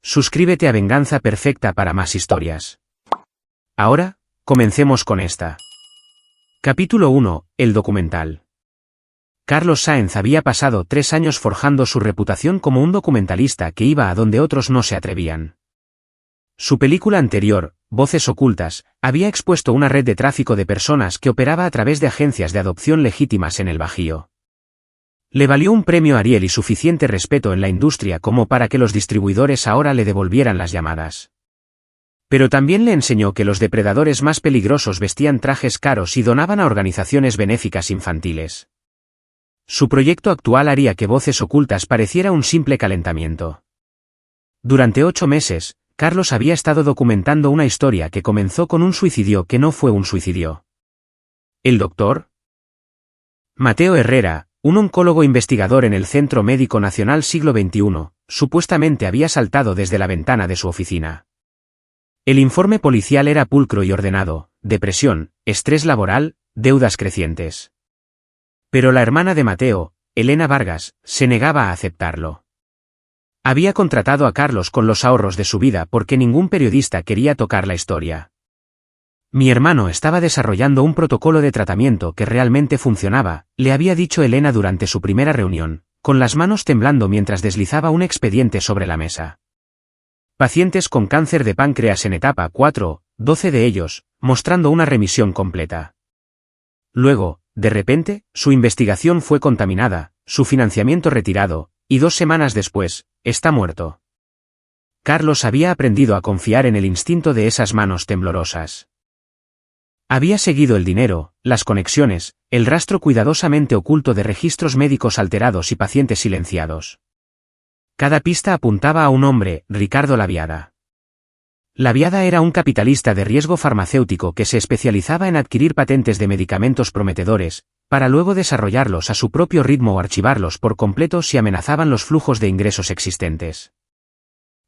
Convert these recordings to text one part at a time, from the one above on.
Suscríbete a Venganza Perfecta para más historias. Ahora, comencemos con esta. Capítulo 1. El documental. Carlos Sáenz había pasado 3 años forjando su reputación como un documentalista que iba a donde otros no se atrevían. Su película anterior, Voces Ocultas, había expuesto una red de tráfico de personas que operaba a través de agencias de adopción legítimas en el Bajío. Le valió un premio Ariel y suficiente respeto en la industria como para que los distribuidores ahora le devolvieran las llamadas. Pero también le enseñó que los depredadores más peligrosos vestían trajes caros y donaban a organizaciones benéficas infantiles. Su proyecto actual haría que Voces Ocultas pareciera un simple calentamiento. Durante 8 meses, Carlos había estado documentando una historia que comenzó con un suicidio que no fue un suicidio. ¿El doctor? Mateo Herrera, un oncólogo investigador en el Centro Médico Nacional Siglo XXI, supuestamente había saltado desde la ventana de su oficina. El informe policial era pulcro y ordenado: depresión, estrés laboral, deudas crecientes. Pero la hermana de Mateo, Elena Vargas, se negaba a aceptarlo. Había contratado a Carlos con los ahorros de su vida porque ningún periodista quería tocar la historia. Mi hermano estaba desarrollando un protocolo de tratamiento que realmente funcionaba, le había dicho Elena durante su primera reunión, con las manos temblando mientras deslizaba un expediente sobre la mesa. Pacientes con cáncer de páncreas en etapa 4, 12 de ellos, mostrando una remisión completa. Luego, de repente, su investigación fue contaminada, su financiamiento retirado, y 2 semanas después, está muerto. Carlos había aprendido a confiar en el instinto de esas manos temblorosas. Había seguido el dinero, las conexiones, el rastro cuidadosamente oculto de registros médicos alterados y pacientes silenciados. Cada pista apuntaba a un hombre, Ricardo Laviada. Laviada era un capitalista de riesgo farmacéutico que se especializaba en adquirir patentes de medicamentos prometedores, para luego desarrollarlos a su propio ritmo o archivarlos por completo si amenazaban los flujos de ingresos existentes.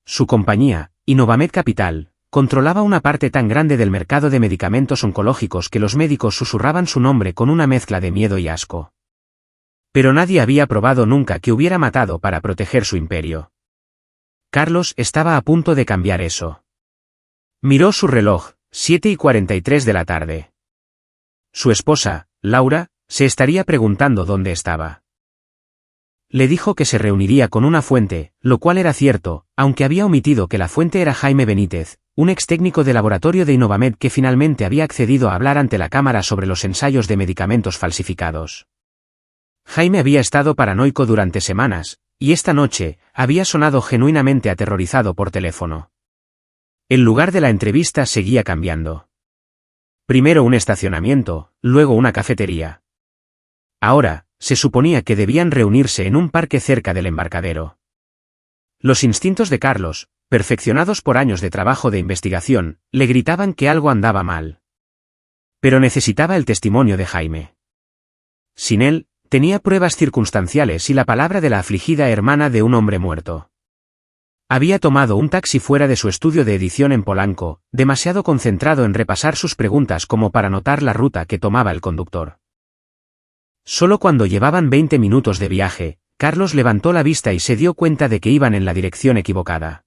Su compañía, Innovamed Capital, controlaba una parte tan grande del mercado de medicamentos oncológicos que los médicos susurraban su nombre con una mezcla de miedo y asco. Pero nadie había probado nunca que hubiera matado para proteger su imperio. Carlos estaba a punto de cambiar eso. Miró su reloj, 7:43 de la tarde. Su esposa, Laura, se estaría preguntando dónde estaba. Le dijo que se reuniría con una fuente, lo cual era cierto, aunque había omitido que la fuente era Jaime Benítez, un ex técnico de laboratorio de Innovamed que finalmente había accedido a hablar ante la cámara sobre los ensayos de medicamentos falsificados. Jaime había estado paranoico durante semanas, y esta noche, había sonado genuinamente aterrorizado por teléfono. El lugar de la entrevista seguía cambiando. Primero un estacionamiento, luego una cafetería. Ahora, se suponía que debían reunirse en un parque cerca del embarcadero. Los instintos de Carlos, perfeccionados por años de trabajo de investigación, le gritaban que algo andaba mal. Pero necesitaba el testimonio de Jaime. Sin él, tenía pruebas circunstanciales y la palabra de la afligida hermana de un hombre muerto. Había tomado un taxi fuera de su estudio de edición en Polanco, demasiado concentrado en repasar sus preguntas como para notar la ruta que tomaba el conductor. Solo cuando llevaban 20 minutos de viaje, Carlos levantó la vista y se dio cuenta de que iban en la dirección equivocada.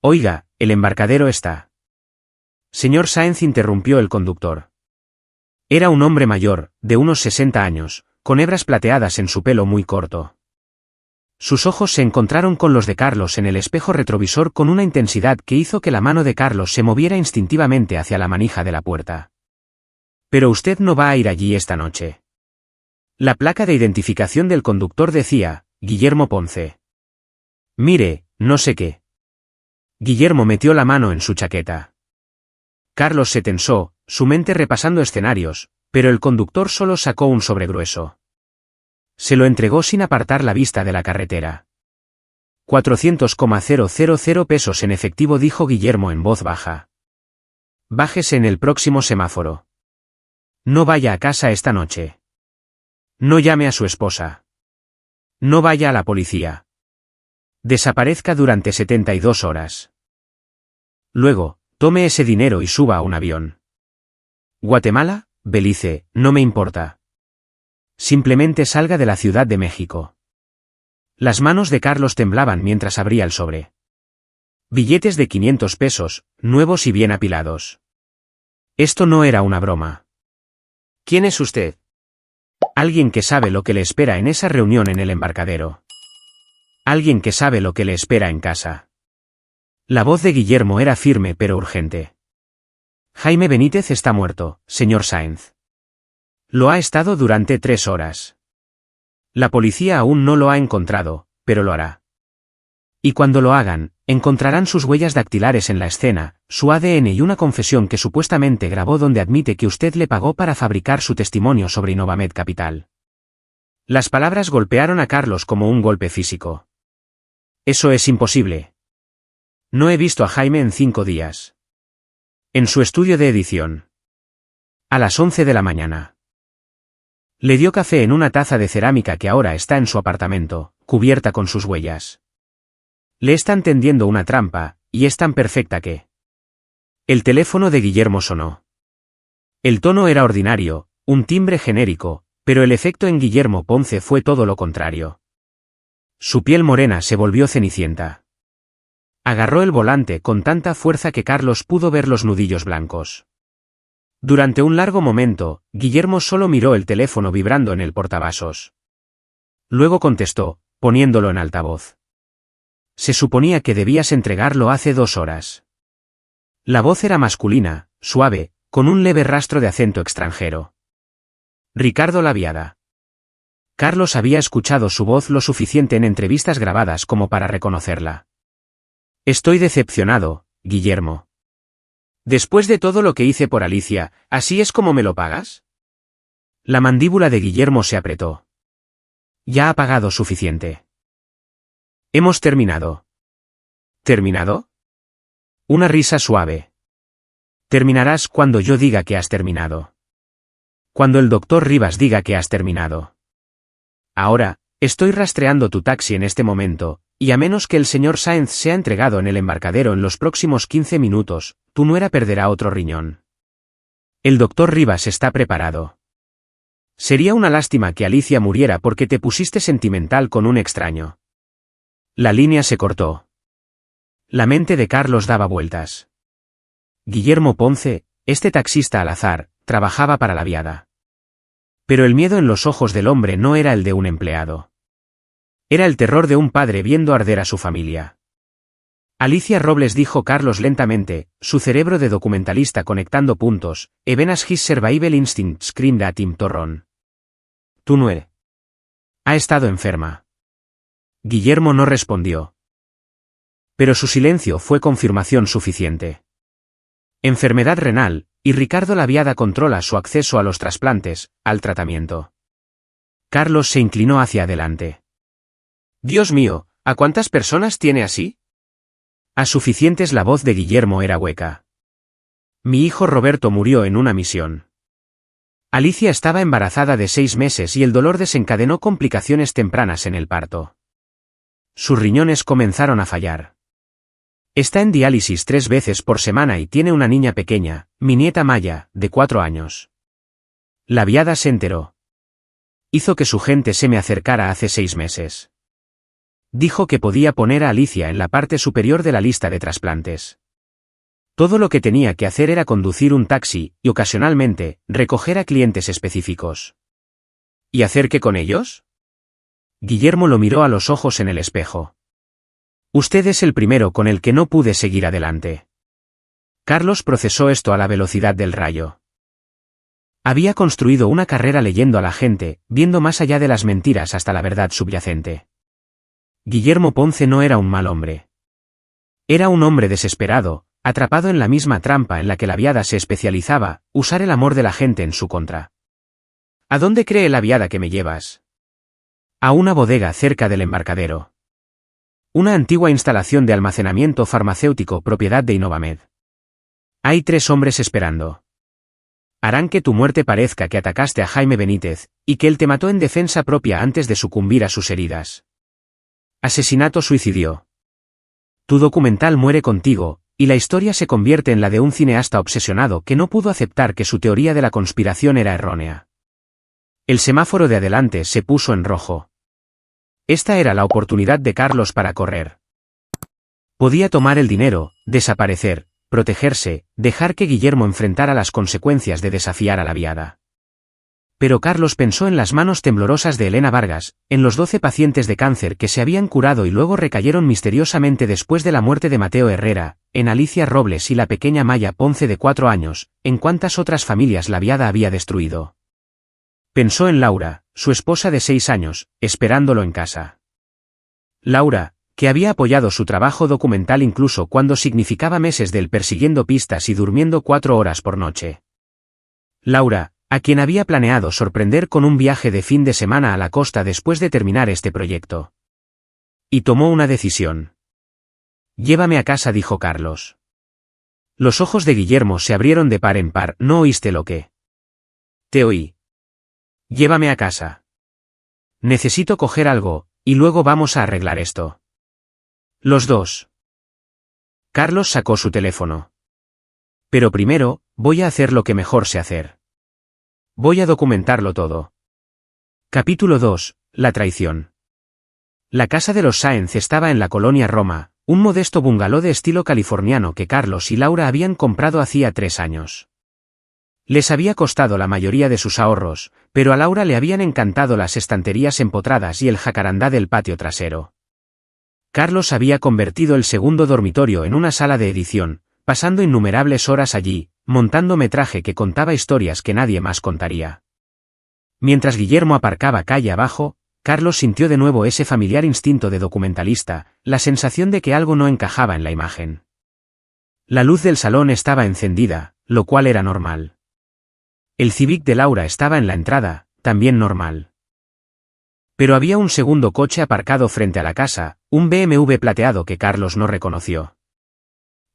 «Oiga, el embarcadero está». Señor Sáenz, interrumpió el conductor. Era un hombre mayor, de unos 60 años, con hebras plateadas en su pelo muy corto. Sus ojos se encontraron con los de Carlos en el espejo retrovisor con una intensidad que hizo que la mano de Carlos se moviera instintivamente hacia la manija de la puerta. «Pero usted no va a ir allí esta noche». La placa de identificación del conductor decía, Guillermo Ponce. «Mire, no sé qué». Guillermo metió la mano en su chaqueta. Carlos se tensó, su mente repasando escenarios, pero el conductor solo sacó un sobre grueso. Se lo entregó sin apartar la vista de la carretera. 400,000 pesos en efectivo, dijo Guillermo en voz baja. Bájese en el próximo semáforo. No vaya a casa esta noche. No llame a su esposa. No vaya a la policía. Desaparezca durante 72 horas. Luego, tome ese dinero y suba a un avión. Guatemala, Belice, no me importa. Simplemente salga de la Ciudad de México. Las manos de Carlos temblaban mientras abría el sobre. Billetes de 500 pesos, nuevos y bien apilados. Esto no era una broma. ¿Quién es usted? Alguien que sabe lo que le espera en esa reunión en el embarcadero. Alguien que sabe lo que le espera en casa. La voz de Guillermo era firme pero urgente. Jaime Benítez está muerto, señor Sáenz. Lo ha estado durante 3 horas. La policía aún no lo ha encontrado, pero lo hará. Y cuando lo hagan, encontrarán sus huellas dactilares en la escena, su ADN y una confesión que supuestamente grabó donde admite que usted le pagó para fabricar su testimonio sobre Innovamed Capital. Las palabras golpearon a Carlos como un golpe físico. Eso es imposible. No he visto a Jaime en 5 días. En su estudio de edición. A las 11 de la mañana. Le dio café en una taza de cerámica que ahora está en su apartamento, cubierta con sus huellas. Le están tendiendo una trampa, y es tan perfecta que... El teléfono de Guillermo sonó. El tono era ordinario, un timbre genérico, pero el efecto en Guillermo Ponce fue todo lo contrario. Su piel morena se volvió cenicienta. Agarró el volante con tanta fuerza que Carlos pudo ver los nudillos blancos. Durante un largo momento, Guillermo solo miró el teléfono vibrando en el portavasos. Luego contestó, poniéndolo en altavoz. Se suponía que debías entregarlo hace 2 horas. La voz era masculina, suave, con un leve rastro de acento extranjero. Ricardo Laviada. Carlos había escuchado su voz lo suficiente en entrevistas grabadas como para reconocerla. Estoy decepcionado, Guillermo. Después de todo lo que hice por Alicia, ¿así es como me lo pagas? La mandíbula de Guillermo se apretó. Ya ha pagado suficiente. Hemos terminado. ¿Terminado? Una risa suave. Terminarás cuando yo diga que has terminado. Cuando el doctor Rivas diga que has terminado. Ahora, estoy rastreando tu taxi en este momento, y a menos que el señor Sáenz sea entregado en el embarcadero en los próximos 15 minutos, tu nuera perderá otro riñón. El doctor Rivas está preparado. Sería una lástima que Alicia muriera porque te pusiste sentimental con un extraño. La línea se cortó. La mente de Carlos daba vueltas. Guillermo Ponce, este taxista al azar, trabajaba para Laviada. Pero el miedo en los ojos del hombre no era el de un empleado. Era el terror de un padre viendo arder a su familia. Alicia Robles, dijo Carlos lentamente, su cerebro de documentalista conectando puntos, Evenas his survival instinct screamed at him Torron. Tu nuera. Ha estado enferma. Guillermo no respondió. Pero su silencio fue confirmación suficiente. Enfermedad renal, y Ricardo Laviada controla su acceso a los trasplantes, al tratamiento. Carlos se inclinó hacia adelante. Dios mío, ¿a cuántas personas tiene así? A suficientes. La voz de Guillermo era hueca. Mi hijo Roberto murió en una misión. Alicia estaba embarazada de 6 meses y el dolor desencadenó complicaciones tempranas en el parto. Sus riñones comenzaron a fallar. Está en diálisis 3 veces por semana y tiene una niña pequeña, mi nieta Maya, de 4 años. Laviada se enteró. Hizo que su gente se me acercara hace 6 meses. Dijo que podía poner a Alicia en la parte superior de la lista de trasplantes. Todo lo que tenía que hacer era conducir un taxi, y ocasionalmente, recoger a clientes específicos. ¿Y hacer qué con ellos? Guillermo lo miró a los ojos en el espejo. Usted es el primero con el que no pude seguir adelante. Carlos procesó esto a la velocidad del rayo. Había construido una carrera leyendo a la gente, viendo más allá de las mentiras hasta la verdad subyacente. Guillermo Ponce no era un mal hombre. Era un hombre desesperado, atrapado en la misma trampa en la que Laviada se especializaba, usar el amor de la gente en su contra. ¿A dónde cree Laviada que me llevas? A una bodega cerca del embarcadero. Una antigua instalación de almacenamiento farmacéutico propiedad de Innovamed. Hay 3 hombres esperando. Harán que tu muerte parezca que atacaste a Jaime Benítez, y que él te mató en defensa propia antes de sucumbir a sus heridas. Asesinato-suicidio. Tu documental muere contigo, y la historia se convierte en la de un cineasta obsesionado que no pudo aceptar que su teoría de la conspiración era errónea. El semáforo de adelante se puso en rojo. Esta era la oportunidad de Carlos para correr. Podía tomar el dinero, desaparecer, protegerse, dejar que Guillermo enfrentara las consecuencias de desafiar a la Viada. Pero Carlos pensó en las manos temblorosas de Elena Vargas, en los 12 pacientes de cáncer que se habían curado y luego recayeron misteriosamente después de la muerte de Mateo Herrera, en Alicia Robles y la pequeña Maya Ponce de 4 años, en cuántas otras familias la Viada había destruido. Pensó en Laura, su esposa de 6 años, esperándolo en casa. Laura, que había apoyado su trabajo documental incluso cuando significaba meses de él persiguiendo pistas y durmiendo 4 horas por noche. Laura, a quien había planeado sorprender con un viaje de fin de semana a la costa después de terminar este proyecto. Y tomó una decisión. Llévame a casa, dijo Carlos. Los ojos de Guillermo se abrieron de par en par. ¿No oíste lo que? Te oí. Llévame a casa. Necesito coger algo, y luego vamos a arreglar esto. Los dos. Carlos sacó su teléfono. Pero primero, voy a hacer lo que mejor sé hacer. Voy a documentarlo todo. Capítulo 2. La traición. La casa de los Sáenz estaba en la colonia Roma, un modesto bungalow de estilo californiano que Carlos y Laura habían comprado hacía 3 años. Les había costado la mayoría de sus ahorros, pero a Laura le habían encantado las estanterías empotradas y el jacarandá del patio trasero. Carlos había convertido el segundo dormitorio en una sala de edición, pasando innumerables horas allí, montando metraje que contaba historias que nadie más contaría. Mientras Guillermo aparcaba calle abajo, Carlos sintió de nuevo ese familiar instinto de documentalista, la sensación de que algo no encajaba en la imagen. La luz del salón estaba encendida, lo cual era normal. El Civic de Laura estaba en la entrada, también normal. Pero había un segundo coche aparcado frente a la casa, un BMW plateado que Carlos no reconoció.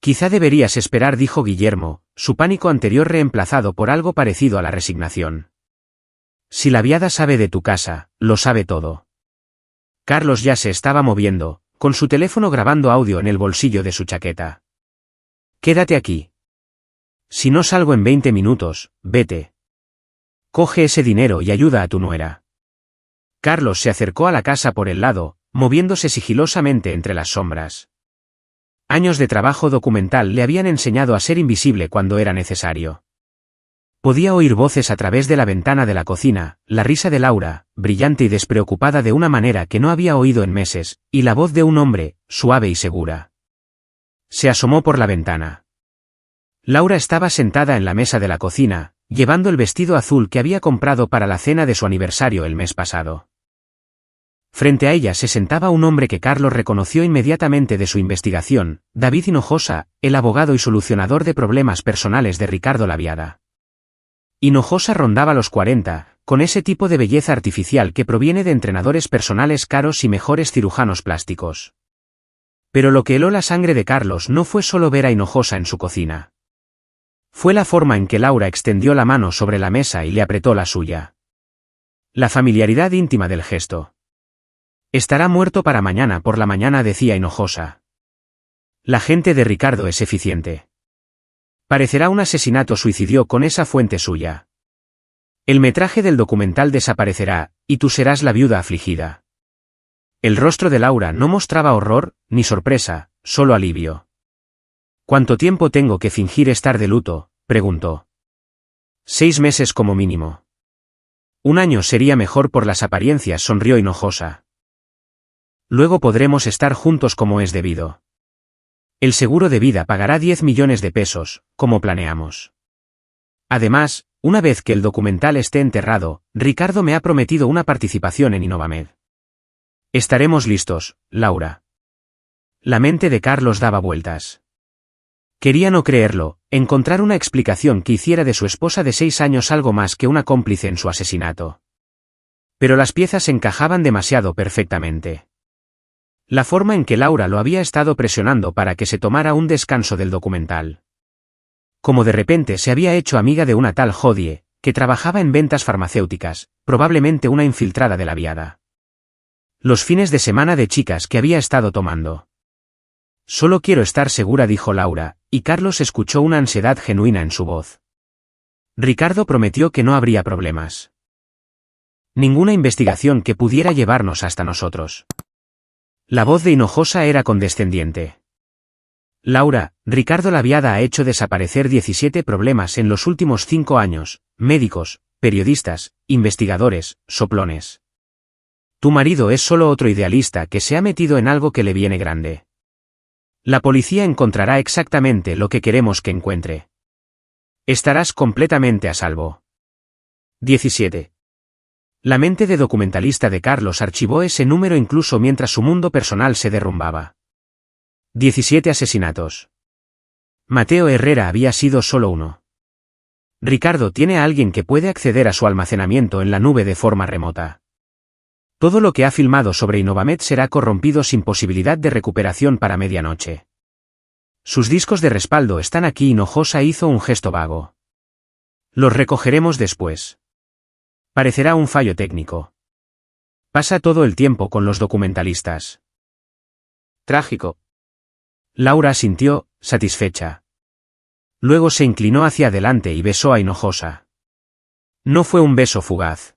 Quizá deberías esperar, dijo Guillermo, su pánico anterior reemplazado por algo parecido a la resignación. Si la Viada sabe de tu casa, lo sabe todo. Carlos ya se estaba moviendo, con su teléfono grabando audio en el bolsillo de su chaqueta. Quédate aquí. Si no salgo en 20 minutos, vete. Coge ese dinero y ayuda a tu nuera. Carlos se acercó a la casa por el lado, moviéndose sigilosamente entre las sombras. Años de trabajo documental le habían enseñado a ser invisible cuando era necesario. Podía oír voces a través de la ventana de la cocina, la risa de Laura, brillante y despreocupada de una manera que no había oído en meses, y la voz de un hombre, suave y segura. Se asomó por la ventana. Laura estaba sentada en la mesa de la cocina, llevando el vestido azul que había comprado para la cena de su aniversario el mes pasado. Frente a ella se sentaba un hombre que Carlos reconoció inmediatamente de su investigación, David Hinojosa, el abogado y solucionador de problemas personales de Ricardo La Viada. Hinojosa rondaba los 40, con ese tipo de belleza artificial que proviene de entrenadores personales caros y mejores cirujanos plásticos. Pero lo que heló la sangre de Carlos no fue solo ver a Hinojosa en su cocina. Fue la forma en que Laura extendió la mano sobre la mesa y le apretó la suya. La familiaridad íntima del gesto. Estará muerto para mañana por la mañana, decía Hinojosa. La gente de Ricardo es eficiente. Parecerá un asesinato suicidio con esa fuente suya. El metraje del documental desaparecerá, y tú serás la viuda afligida. El rostro de Laura no mostraba horror, ni sorpresa, solo alivio. ¿Cuánto tiempo tengo que fingir estar de luto?, preguntó. 6 meses como mínimo. 1 año sería mejor por las apariencias, sonrió Hinojosa. Luego podremos estar juntos como es debido. El seguro de vida pagará 10 millones de pesos, como planeamos. Además, una vez que el documental esté enterrado, Ricardo me ha prometido una participación en Innovamed. Estaremos listos, Laura. La mente de Carlos daba vueltas. Quería no creerlo, encontrar una explicación que hiciera de su esposa de 6 años algo más que una cómplice en su asesinato. Pero las piezas encajaban demasiado perfectamente. La forma en que Laura lo había estado presionando para que se tomara un descanso del documental. Como de repente se había hecho amiga de una tal Jodie, que trabajaba en ventas farmacéuticas, probablemente una infiltrada de la Viada. Los fines de semana de chicas que había estado tomando. Solo quiero estar segura, dijo Laura, y Carlos escuchó una ansiedad genuina en su voz. Ricardo prometió que no habría problemas. Ninguna investigación que pudiera llevarnos hasta nosotros. La voz de Hinojosa era condescendiente. Laura, Ricardo Laviada ha hecho desaparecer 17 problemas en los últimos 5 años, médicos, periodistas, investigadores, soplones. Tu marido es solo otro idealista que se ha metido en algo que le viene grande. La policía encontrará exactamente lo que queremos que encuentre. Estarás completamente a salvo. 17. La mente de documentalista de Carlos archivó ese número incluso mientras su mundo personal se derrumbaba. 17 asesinatos. Mateo Herrera había sido solo uno. Ricardo tiene a alguien que puede acceder a su almacenamiento en la nube de forma remota. Todo lo que ha filmado sobre Innovamed será corrompido sin posibilidad de recuperación para medianoche. Sus discos de respaldo están aquí. Hinojosa hizo un gesto vago. Los recogeremos después. Parecerá un fallo técnico. Pasa todo el tiempo con los documentalistas. Trágico. Laura asintió, satisfecha. Luego se inclinó hacia adelante y besó a Hinojosa. No fue un beso fugaz.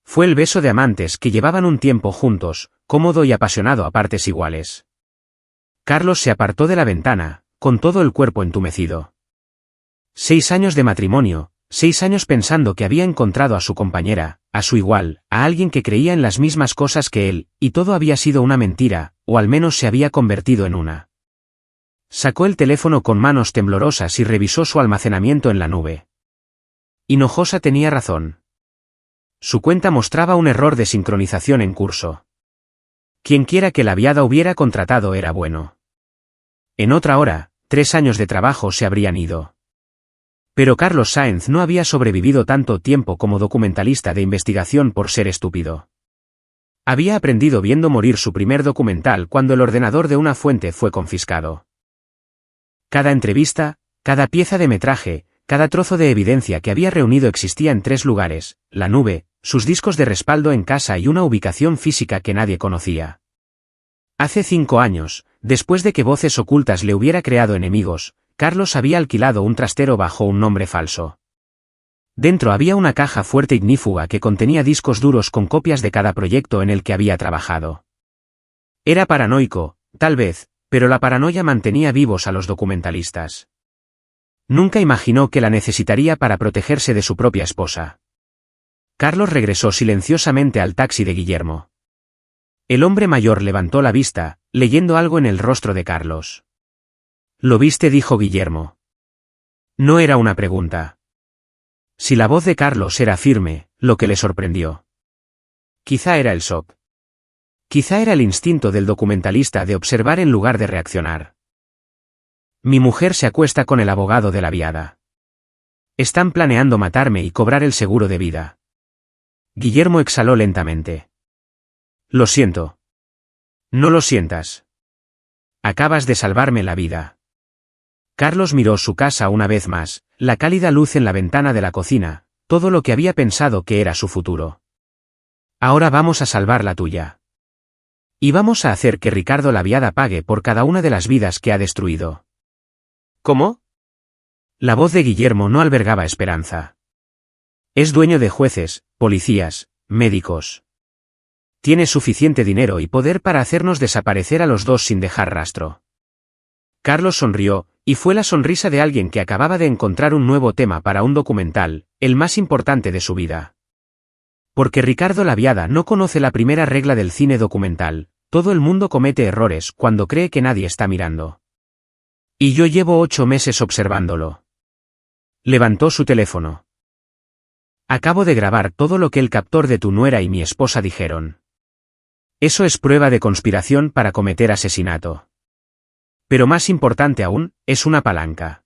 Fue el beso de amantes que llevaban un tiempo juntos, cómodo y apasionado a partes iguales. Carlos se apartó de la ventana, con todo el cuerpo entumecido. 6 años de matrimonio, 6 años pensando que había encontrado a su compañera, a su igual, a alguien que creía en las mismas cosas que él, y todo había sido una mentira, o al menos se había convertido en una. Sacó el teléfono con manos temblorosas y revisó su almacenamiento en la nube. Hinojosa tenía razón. Su cuenta mostraba un error de sincronización en curso. Quienquiera que Laviada hubiera contratado era bueno. En otra hora, 3 años de trabajo se habrían ido. Pero Carlos Sáenz no había sobrevivido tanto tiempo como documentalista de investigación por ser estúpido. Había aprendido viendo morir su primer documental cuando el ordenador de una fuente fue confiscado. Cada entrevista, cada pieza de metraje, cada trozo de evidencia que había reunido existía en 3 lugares: la nube, sus discos de respaldo en casa y una ubicación física que nadie conocía. Hace 5 años, después de que Voces Ocultas le hubiera creado enemigos, Carlos había alquilado un trastero bajo un nombre falso. Dentro había una caja fuerte ignífuga que contenía discos duros con copias de cada proyecto en el que había trabajado. Era paranoico, tal vez, pero la paranoia mantenía vivos a los documentalistas. Nunca imaginó que la necesitaría para protegerse de su propia esposa. Carlos regresó silenciosamente al taxi de Guillermo. El hombre mayor levantó la vista, leyendo algo en el rostro de Carlos. ¿Lo viste?, dijo Guillermo. No era una pregunta. Si la voz de Carlos era firme, lo que le sorprendió. Quizá era el shock. Quizá era el instinto del documentalista de observar en lugar de reaccionar. Mi mujer se acuesta con el abogado de Laviada. Están planeando matarme y cobrar el seguro de vida. Guillermo exhaló lentamente. Lo siento. No lo sientas. Acabas de salvarme la vida. Carlos miró su casa una vez más, la cálida luz en la ventana de la cocina, todo lo que había pensado que era su futuro. Ahora vamos a salvar la tuya. Y vamos a hacer que Ricardo Laviada pague por cada una de las vidas que ha destruido. ¿Cómo? La voz de Guillermo no albergaba esperanza. Es dueño de jueces, policías, médicos. Tiene suficiente dinero y poder para hacernos desaparecer a los dos sin dejar rastro. Carlos sonrió, y fue la sonrisa de alguien que acababa de encontrar un nuevo tema para un documental, el más importante de su vida. Porque Ricardo Laviada no conoce la primera regla del cine documental: todo el mundo comete errores cuando cree que nadie está mirando. Y yo llevo 8 meses observándolo. Levantó su teléfono. Acabo de grabar todo lo que el captor de tu nuera y mi esposa dijeron. Eso es prueba de conspiración para cometer asesinato. Pero más importante aún, es una palanca.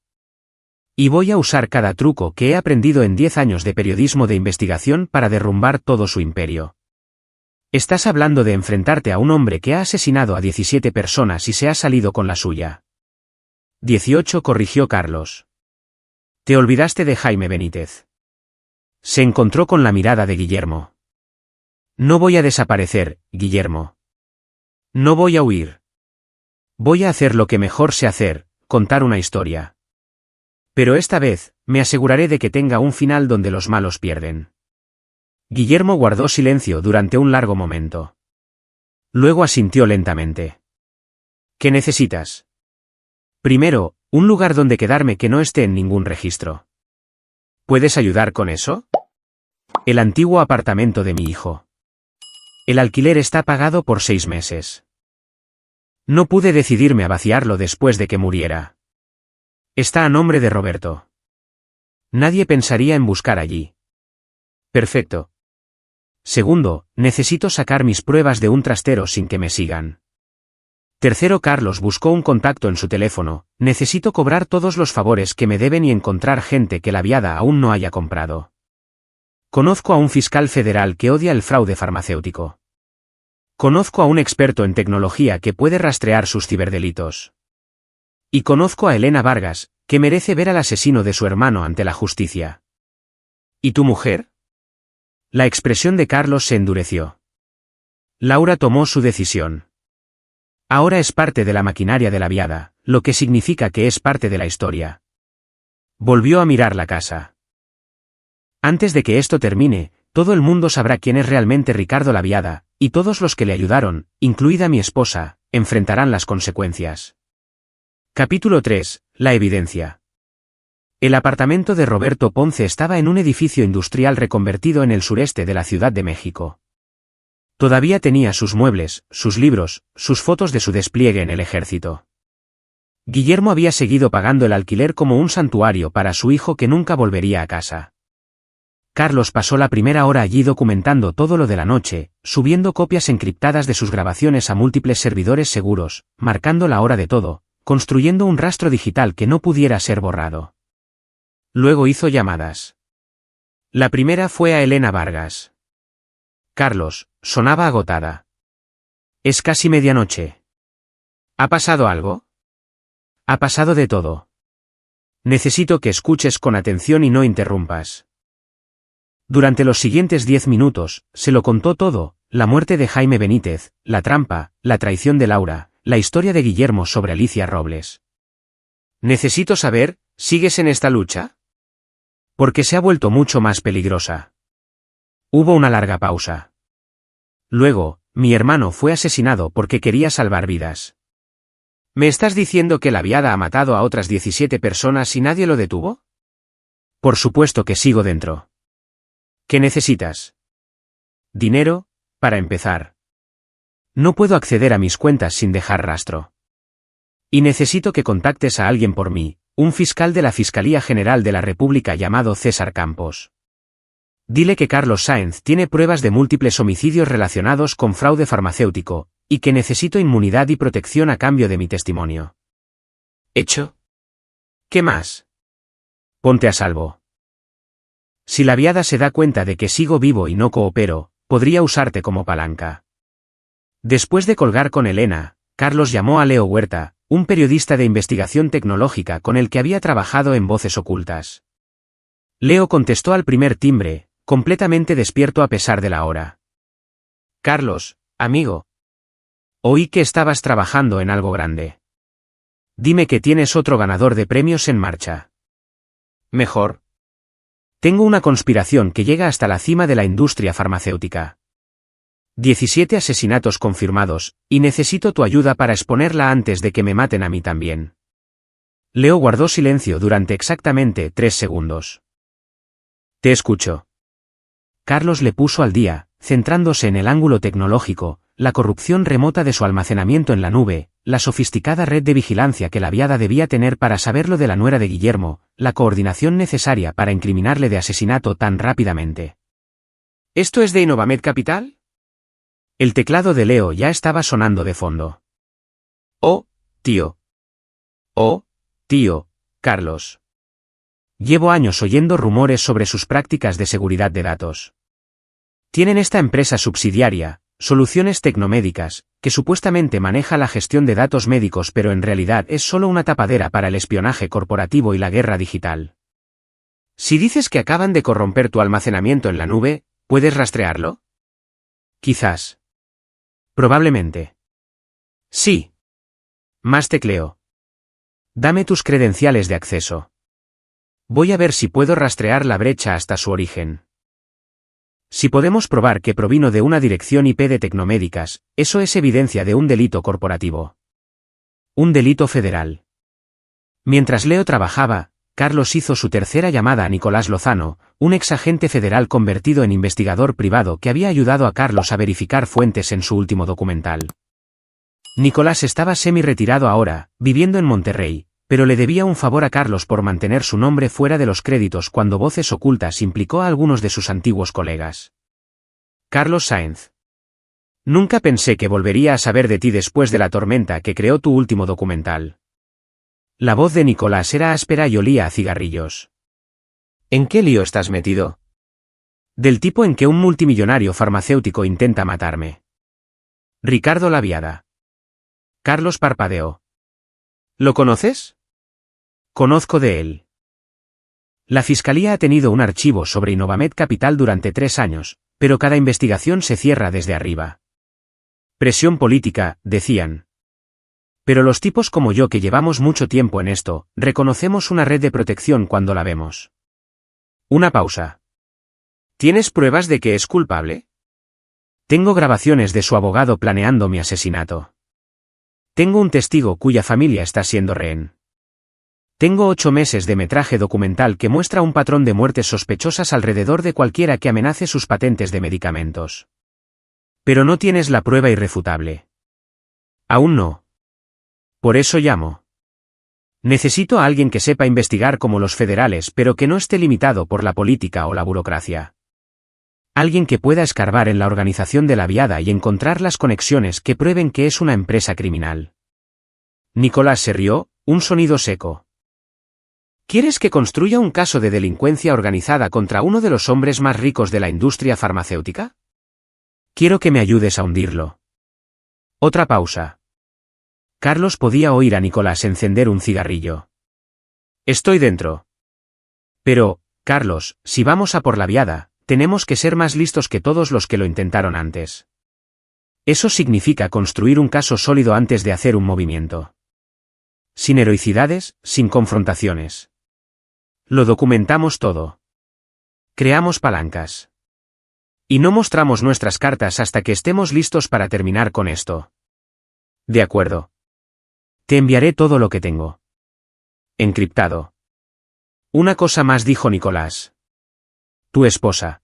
Y voy a usar cada truco que he aprendido en 10 años de periodismo de investigación para derrumbar todo su imperio. Estás hablando de enfrentarte a un hombre que ha asesinado a 17 personas y se ha salido con la suya. 18, corrigió Carlos. Te olvidaste de Jaime Benítez. Se encontró con la mirada de Guillermo. No voy a desaparecer, Guillermo. No voy a huir. Voy a hacer lo que mejor sé hacer, contar una historia. Pero esta vez, me aseguraré de que tenga un final donde los malos pierden. Guillermo guardó silencio durante un largo momento. Luego asintió lentamente. ¿Qué necesitas? Primero, un lugar donde quedarme que no esté en ningún registro. ¿Puedes ayudar con eso? El antiguo apartamento de mi hijo. El alquiler está pagado por 6 meses. No pude decidirme a vaciarlo después de que muriera. Está a nombre de Roberto. Nadie pensaría en buscar allí. Perfecto. Segundo, necesito sacar mis pruebas de un trastero sin que me sigan. Tercero, Carlos buscó un contacto en su teléfono. Necesito cobrar todos los favores que me deben y encontrar gente que la viada aún no haya comprado. Conozco a un fiscal federal que odia el fraude farmacéutico. Conozco a un experto en tecnología que puede rastrear sus ciberdelitos. Y conozco a Elena Vargas, que merece ver al asesino de su hermano ante la justicia. ¿Y tu mujer? La expresión de Carlos se endureció. Laura tomó su decisión. Ahora es parte de la maquinaria de la viada, lo que significa que es parte de la historia. Volvió a mirar la casa. Antes de que esto termine, todo el mundo sabrá quién es realmente Ricardo Laviada, y todos los que le ayudaron, incluida mi esposa, enfrentarán las consecuencias. Capítulo 3. La evidencia. El apartamento de Roberto Ponce estaba en un edificio industrial reconvertido en el sureste de la Ciudad de México. Todavía tenía sus muebles, sus libros, sus fotos de su despliegue en el ejército. Guillermo había seguido pagando el alquiler como un santuario para su hijo que nunca volvería a casa. Carlos pasó la primera hora allí documentando todo lo de la noche, subiendo copias encriptadas de sus grabaciones a múltiples servidores seguros, marcando la hora de todo, construyendo un rastro digital que no pudiera ser borrado. Luego hizo llamadas. La primera fue a Elena Vargas. Carlos, sonaba agotada. Es casi medianoche. ¿Ha pasado algo? Ha pasado de todo. Necesito que escuches con atención y no interrumpas. Durante los siguientes 10 minutos, se lo contó todo, la muerte de Jaime Benítez, la trampa, la traición de Laura, la historia de Guillermo sobre Alicia Robles. Necesito saber, ¿sigues en esta lucha? Porque se ha vuelto mucho más peligrosa. Hubo una larga pausa. Luego, mi hermano fue asesinado porque quería salvar vidas. ¿Me estás diciendo que la viada ha matado a otras 17 personas y nadie lo detuvo? Por supuesto que sigo dentro. ¿Qué necesitas? Dinero, para empezar. No puedo acceder a mis cuentas sin dejar rastro. Y necesito que contactes a alguien por mí, un fiscal de la Fiscalía General de la República llamado César Campos. Dile que Carlos Sáenz tiene pruebas de múltiples homicidios relacionados con fraude farmacéutico, y que necesito inmunidad y protección a cambio de mi testimonio. ¿Hecho? ¿Qué más? Ponte a salvo. Si la viada se da cuenta de que sigo vivo y no coopero, podría usarte como palanca. Después de colgar con Elena, Carlos llamó a Leo Huerta, un periodista de investigación tecnológica con el que había trabajado en Voces Ocultas. Leo contestó al primer timbre, completamente despierto a pesar de la hora. Carlos, amigo. Oí que estabas trabajando en algo grande. Dime que tienes otro ganador de premios en marcha. Mejor. Tengo una conspiración que llega hasta la cima de la industria farmacéutica. 17 asesinatos confirmados, y necesito tu ayuda para exponerla antes de que me maten a mí también. Leo guardó silencio durante exactamente 3 segundos. Te escucho. Carlos le puso al día, centrándose en el ángulo tecnológico, la corrupción remota de su almacenamiento en la nube, la sofisticada red de vigilancia que la viada debía tener para saber lo de la nuera de Guillermo, la coordinación necesaria para incriminarle de asesinato tan rápidamente. ¿Esto es de Innovamed Capital? El teclado de Leo ya estaba sonando de fondo. Oh, tío. Oh, tío, Carlos. Llevo años oyendo rumores sobre sus prácticas de seguridad de datos. Tienen esta empresa subsidiaria, Soluciones Tecnomédicas, que supuestamente maneja la gestión de datos médicos pero en realidad es solo una tapadera para el espionaje corporativo y la guerra digital. Si dices que acaban de corromper tu almacenamiento en la nube, ¿puedes rastrearlo? Quizás. Probablemente. Sí. Más tecleo. Dame tus credenciales de acceso. Voy a ver si puedo rastrear la brecha hasta su origen. Si podemos probar que provino de una dirección IP de Tecnomédicas, eso es evidencia de un delito corporativo. Un delito federal. Mientras Leo trabajaba, Carlos hizo su tercera llamada a Nicolás Lozano, un exagente federal convertido en investigador privado que había ayudado a Carlos a verificar fuentes en su último documental. Nicolás estaba semi-retirado ahora, viviendo en Monterrey, pero le debía un favor a Carlos por mantener su nombre fuera de los créditos cuando Voces Ocultas implicó a algunos de sus antiguos colegas. Carlos Sáenz. Nunca pensé que volvería a saber de ti después de la tormenta que creó tu último documental. La voz de Nicolás era áspera y olía a cigarrillos. ¿En qué lío estás metido? Del tipo en que un multimillonario farmacéutico intenta matarme. Ricardo Laviada. Carlos parpadeó. ¿Lo conoces? Conozco de él. La Fiscalía ha tenido un archivo sobre Innovamed Capital durante 3 años, pero cada investigación se cierra desde arriba. Presión política, decían. Pero los tipos como yo que llevamos mucho tiempo en esto, reconocemos una red de protección cuando la vemos. Una pausa. ¿Tienes pruebas de que es culpable? Tengo grabaciones de su abogado planeando mi asesinato. Tengo un testigo cuya familia está siendo rehén. Tengo 8 meses de metraje documental que muestra un patrón de muertes sospechosas alrededor de cualquiera que amenace sus patentes de medicamentos. Pero no tienes la prueba irrefutable. Aún no. Por eso llamo. Necesito a alguien que sepa investigar como los federales pero que no esté limitado por la política o la burocracia. Alguien que pueda escarbar en la organización de Laviada y encontrar las conexiones que prueben que es una empresa criminal. Nicolás se rió, un sonido seco. ¿Quieres que construya un caso de delincuencia organizada contra uno de los hombres más ricos de la industria farmacéutica? Quiero que me ayudes a hundirlo. Otra pausa. Carlos podía oír a Nicolás encender un cigarrillo. Estoy dentro. Pero, Carlos, si vamos a por Laviada, tenemos que ser más listos que todos los que lo intentaron antes. Eso significa construir un caso sólido antes de hacer un movimiento. Sin heroicidades, sin confrontaciones. Lo documentamos todo. Creamos palancas. Y no mostramos nuestras cartas hasta que estemos listos para terminar con esto. De acuerdo. Te enviaré todo lo que tengo. Encriptado. Una cosa más, dijo Nicolás. Tu esposa.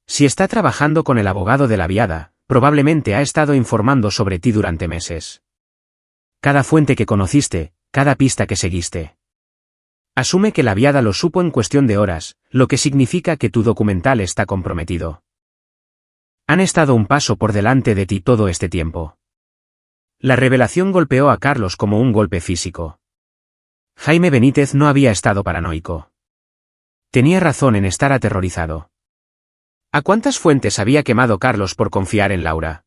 Si está trabajando con el abogado de Laviada, probablemente ha estado informando sobre ti durante meses. Cada fuente que conociste, cada pista que seguiste. Asume que Laviada lo supo en cuestión de horas, lo que significa que tu documental está comprometido. Han estado un paso por delante de ti todo este tiempo. La revelación golpeó a Carlos como un golpe físico. Jaime Benítez no había estado paranoico. Tenía razón en estar aterrorizado. ¿A cuántas fuentes había quemado Carlos por confiar en Laura?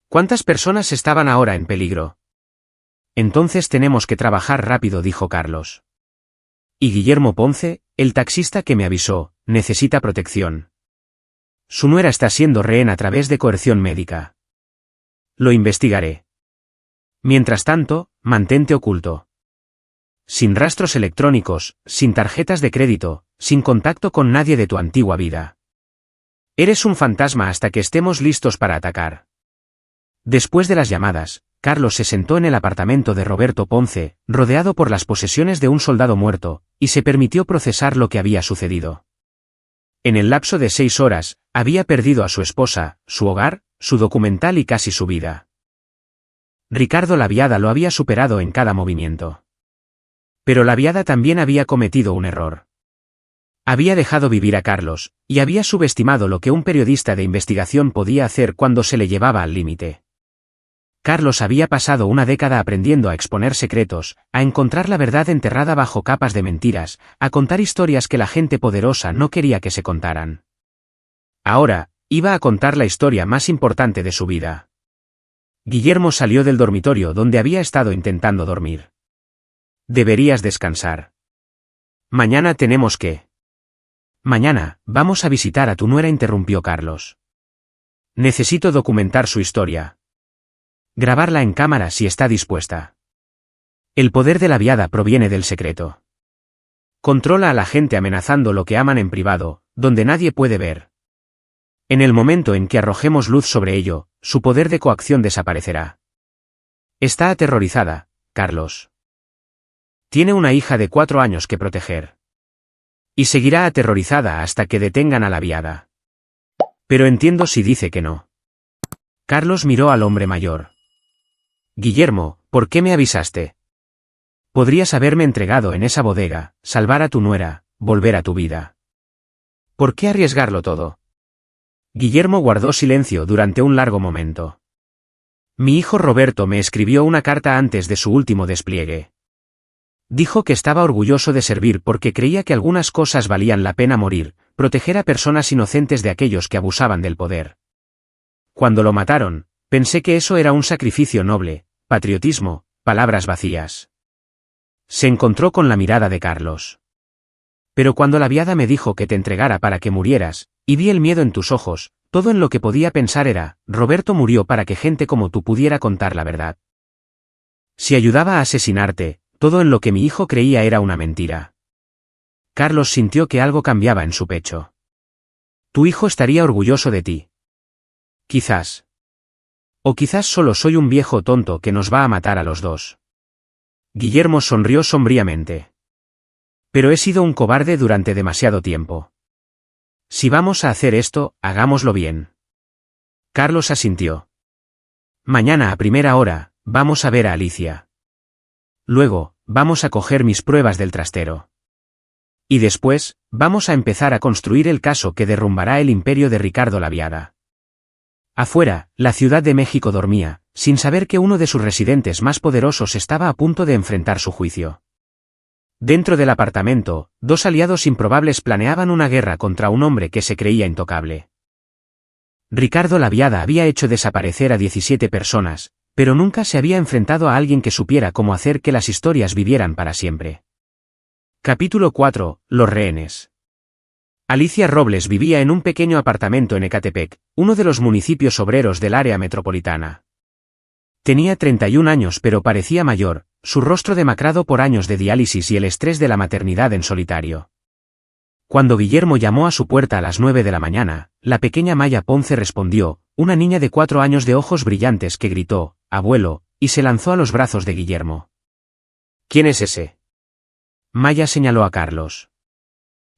¿Cuántas personas estaban ahora en peligro? Entonces tenemos que trabajar rápido, dijo Carlos. Y Guillermo Ponce, el taxista que me avisó, necesita protección. Su nuera está siendo rehén a través de coerción médica. Lo investigaré. Mientras tanto, mantente oculto. Sin rastros electrónicos, sin tarjetas de crédito, sin contacto con nadie de tu antigua vida. Eres un fantasma hasta que estemos listos para atacar. Después de las llamadas, Carlos se sentó en el apartamento de Roberto Ponce, rodeado por las posesiones de un soldado muerto, y se permitió procesar lo que había sucedido. En el lapso de 6 horas, había perdido a su esposa, su hogar, su documental y casi su vida. Ricardo Laviada lo había superado en cada movimiento. Pero Laviada también había cometido un error. Había dejado vivir a Carlos, y había subestimado lo que un periodista de investigación podía hacer cuando se le llevaba al límite. Carlos había pasado una década aprendiendo a exponer secretos, a encontrar la verdad enterrada bajo capas de mentiras, a contar historias que la gente poderosa no quería que se contaran. Ahora, iba a contar la historia más importante de su vida. Guillermo salió del dormitorio donde había estado intentando dormir. Deberías descansar. Mañana tenemos que... Mañana, vamos a visitar a tu nuera, interrumpió Carlos. Necesito documentar su historia. Grabarla en cámara si está dispuesta. El poder de Laviada proviene del secreto. Controla a la gente amenazando lo que aman en privado, donde nadie puede ver. En el momento en que arrojemos luz sobre ello, su poder de coacción desaparecerá. Está aterrorizada, Carlos. Tiene una hija de 4 años que proteger. Y seguirá aterrorizada hasta que detengan a la viada. Pero entiendo si dice que no. Carlos miró al hombre mayor. Guillermo, ¿por qué me avisaste? Podrías haberme entregado en esa bodega, salvar a tu nuera, volver a tu vida. ¿Por qué arriesgarlo todo? Guillermo guardó silencio durante un largo momento. Mi hijo Roberto me escribió una carta antes de su último despliegue. Dijo que estaba orgulloso de servir porque creía que algunas cosas valían la pena morir, proteger a personas inocentes de aquellos que abusaban del poder. Cuando lo mataron, pensé que eso era un sacrificio noble, patriotismo, palabras vacías. Se encontró con la mirada de Carlos. Pero cuando la viada me dijo que te entregara para que murieras, y vi el miedo en tus ojos, todo en lo que podía pensar era, Roberto murió para que gente como tú pudiera contar la verdad. Si ayudaba a asesinarte, todo en lo que mi hijo creía era una mentira. Carlos sintió que algo cambiaba en su pecho. Tu hijo estaría orgulloso de ti. Quizás. O quizás solo soy un viejo tonto que nos va a matar a los dos. Guillermo sonrió sombríamente. Pero he sido un cobarde durante demasiado tiempo. Si vamos a hacer esto, hagámoslo bien. Carlos asintió. Mañana a primera hora, vamos a ver a Alicia. Luego, vamos a coger mis pruebas del trastero. Y después, vamos a empezar a construir el caso que derrumbará el imperio de Ricardo Laviada. Afuera, la Ciudad de México dormía, sin saber que uno de sus residentes más poderosos estaba a punto de enfrentar su juicio. Dentro del apartamento, dos aliados improbables planeaban una guerra contra un hombre que se creía intocable. Ricardo Laviada había hecho desaparecer a 17 personas, pero nunca se había enfrentado a alguien que supiera cómo hacer que las historias vivieran para siempre. Capítulo 4. Los rehenes. Alicia Robles vivía en un pequeño apartamento en Ecatepec, uno de los municipios obreros del área metropolitana. Tenía 31 años pero parecía mayor, su rostro demacrado por años de diálisis y el estrés de la maternidad en solitario. Cuando Guillermo llamó a su puerta a las 9 de la mañana, la pequeña Maya Ponce respondió, una niña de 4 años de ojos brillantes que gritó, «Abuelo», y se lanzó a los brazos de Guillermo. «¿Quién es ese?» Maya señaló a Carlos.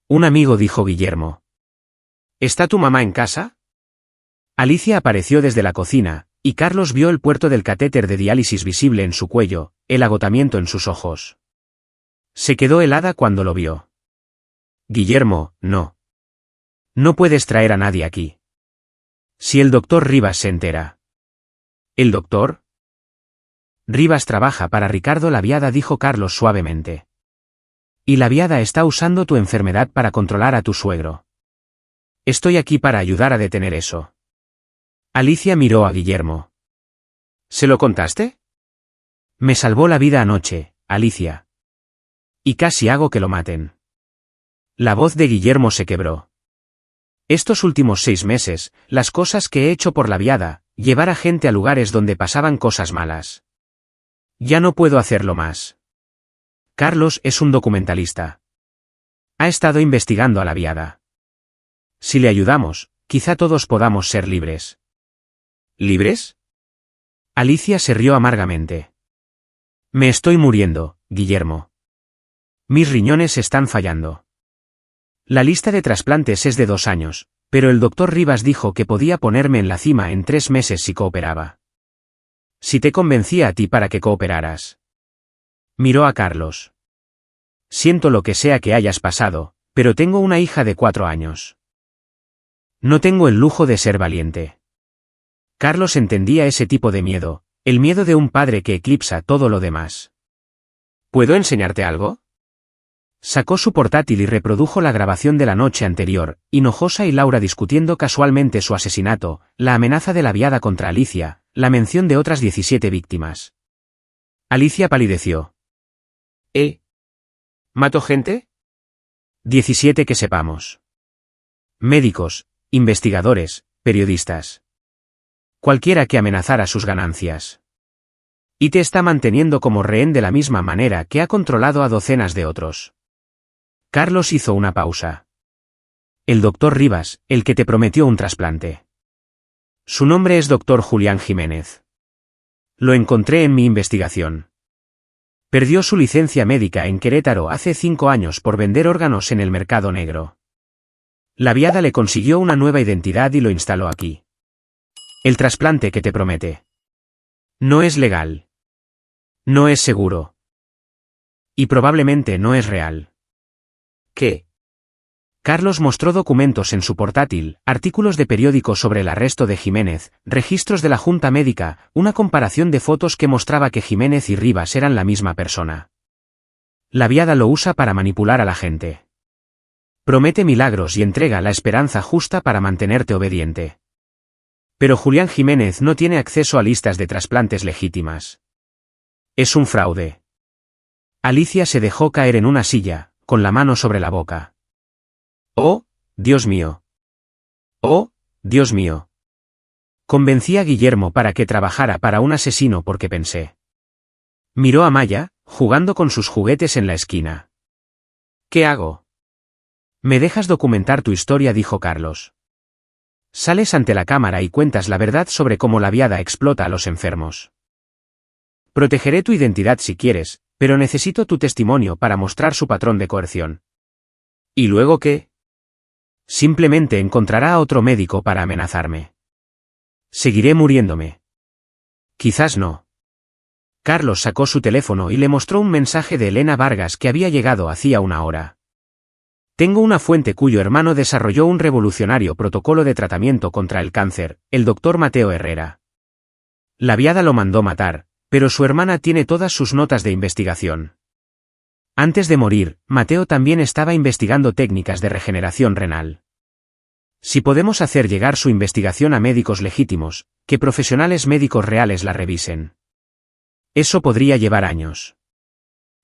«Un amigo», dijo Guillermo. «¿Está tu mamá en casa?» Alicia apareció desde la cocina, y Carlos vio el puerto del catéter de diálisis visible en su cuello, el agotamiento en sus ojos. Se quedó helada cuando lo vio. «Guillermo, no. No puedes traer a nadie aquí. Si el doctor Rivas se entera». «¿El doctor?» «Rivas trabaja para Ricardo Laviada», dijo Carlos suavemente. «Y Laviada está usando tu enfermedad para controlar a tu suegro. Estoy aquí para ayudar a detener eso». Alicia miró a Guillermo. «¿Se lo contaste?» «Me salvó la vida anoche, Alicia. Y casi hago que lo maten». La voz de Guillermo se quebró. «Estos últimos 6 meses, las cosas que he hecho por Laviada, llevar a gente a lugares donde pasaban cosas malas. Ya no puedo hacerlo más». Carlos es un documentalista. Ha estado investigando a Laviada. Si le ayudamos, quizá todos podamos ser libres. ¿Libres? Alicia se rió amargamente. Me estoy muriendo, Guillermo. Mis riñones están fallando. La lista de trasplantes es de 2 años, pero el doctor Rivas dijo que podía ponerme en la cima en 3 meses si cooperaba. Si te convencía a ti para que cooperaras. Miró a Carlos. Siento lo que sea que hayas pasado, pero tengo una hija de 4 años. No tengo el lujo de ser valiente. Carlos entendía ese tipo de miedo, el miedo de un padre que eclipsa todo lo demás. ¿Puedo enseñarte algo? Sacó su portátil y reprodujo la grabación de la noche anterior, Hinojosa y Laura discutiendo casualmente su asesinato, la amenaza de Laviada contra Alicia, la mención de otras 17 víctimas. Alicia palideció. ¿Mató gente? 17 que sepamos. Médicos, investigadores, periodistas. Cualquiera que amenazara sus ganancias. Y te está manteniendo como rehén de la misma manera que ha controlado a docenas de otros. Carlos hizo una pausa. El doctor Rivas, el que te prometió un trasplante. Su nombre es doctor Julián Jiménez. Lo encontré en mi investigación. Perdió su licencia médica en Querétaro hace 5 años por vender órganos en el mercado negro. La Viada le consiguió una nueva identidad y lo instaló aquí. El trasplante que te promete. No es legal. No es seguro. Y probablemente no es real. ¿Qué? Carlos mostró documentos en su portátil, artículos de periódico sobre el arresto de Jiménez, registros de la Junta Médica, una comparación de fotos que mostraba que Jiménez y Rivas eran la misma persona. La Viada lo usa para manipular a la gente. Promete milagros y entrega la esperanza justa para mantenerte obediente. Pero Julián Jiménez no tiene acceso a listas de trasplantes legítimas. Es un fraude. Alicia se dejó caer en una silla, con la mano sobre la boca. ¡Oh, Dios mío! ¡Oh, Dios mío! Convencí a Guillermo para que trabajara para un asesino porque pensé. Miró a Maya, jugando con sus juguetes en la esquina. ¿Qué hago? ¿Me dejas documentar tu historia?, dijo Carlos. Sales ante la cámara y cuentas la verdad sobre cómo la Viada explota a los enfermos. Protegeré tu identidad si quieres, pero necesito tu testimonio para mostrar su patrón de coerción. ¿Y luego qué? Simplemente encontrará a otro médico para amenazarme. Seguiré muriéndome. Quizás no. Carlos sacó su teléfono y le mostró un mensaje de Elena Vargas que había llegado hacía una hora. Tengo una fuente cuyo hermano desarrolló un revolucionario protocolo de tratamiento contra el cáncer, el doctor Mateo Herrera. La Viada lo mandó matar, pero su hermana tiene todas sus notas de investigación. Antes de morir, Mateo también estaba investigando técnicas de regeneración renal. Si podemos hacer llegar su investigación a médicos legítimos, que profesionales médicos reales la revisen. Eso podría llevar años.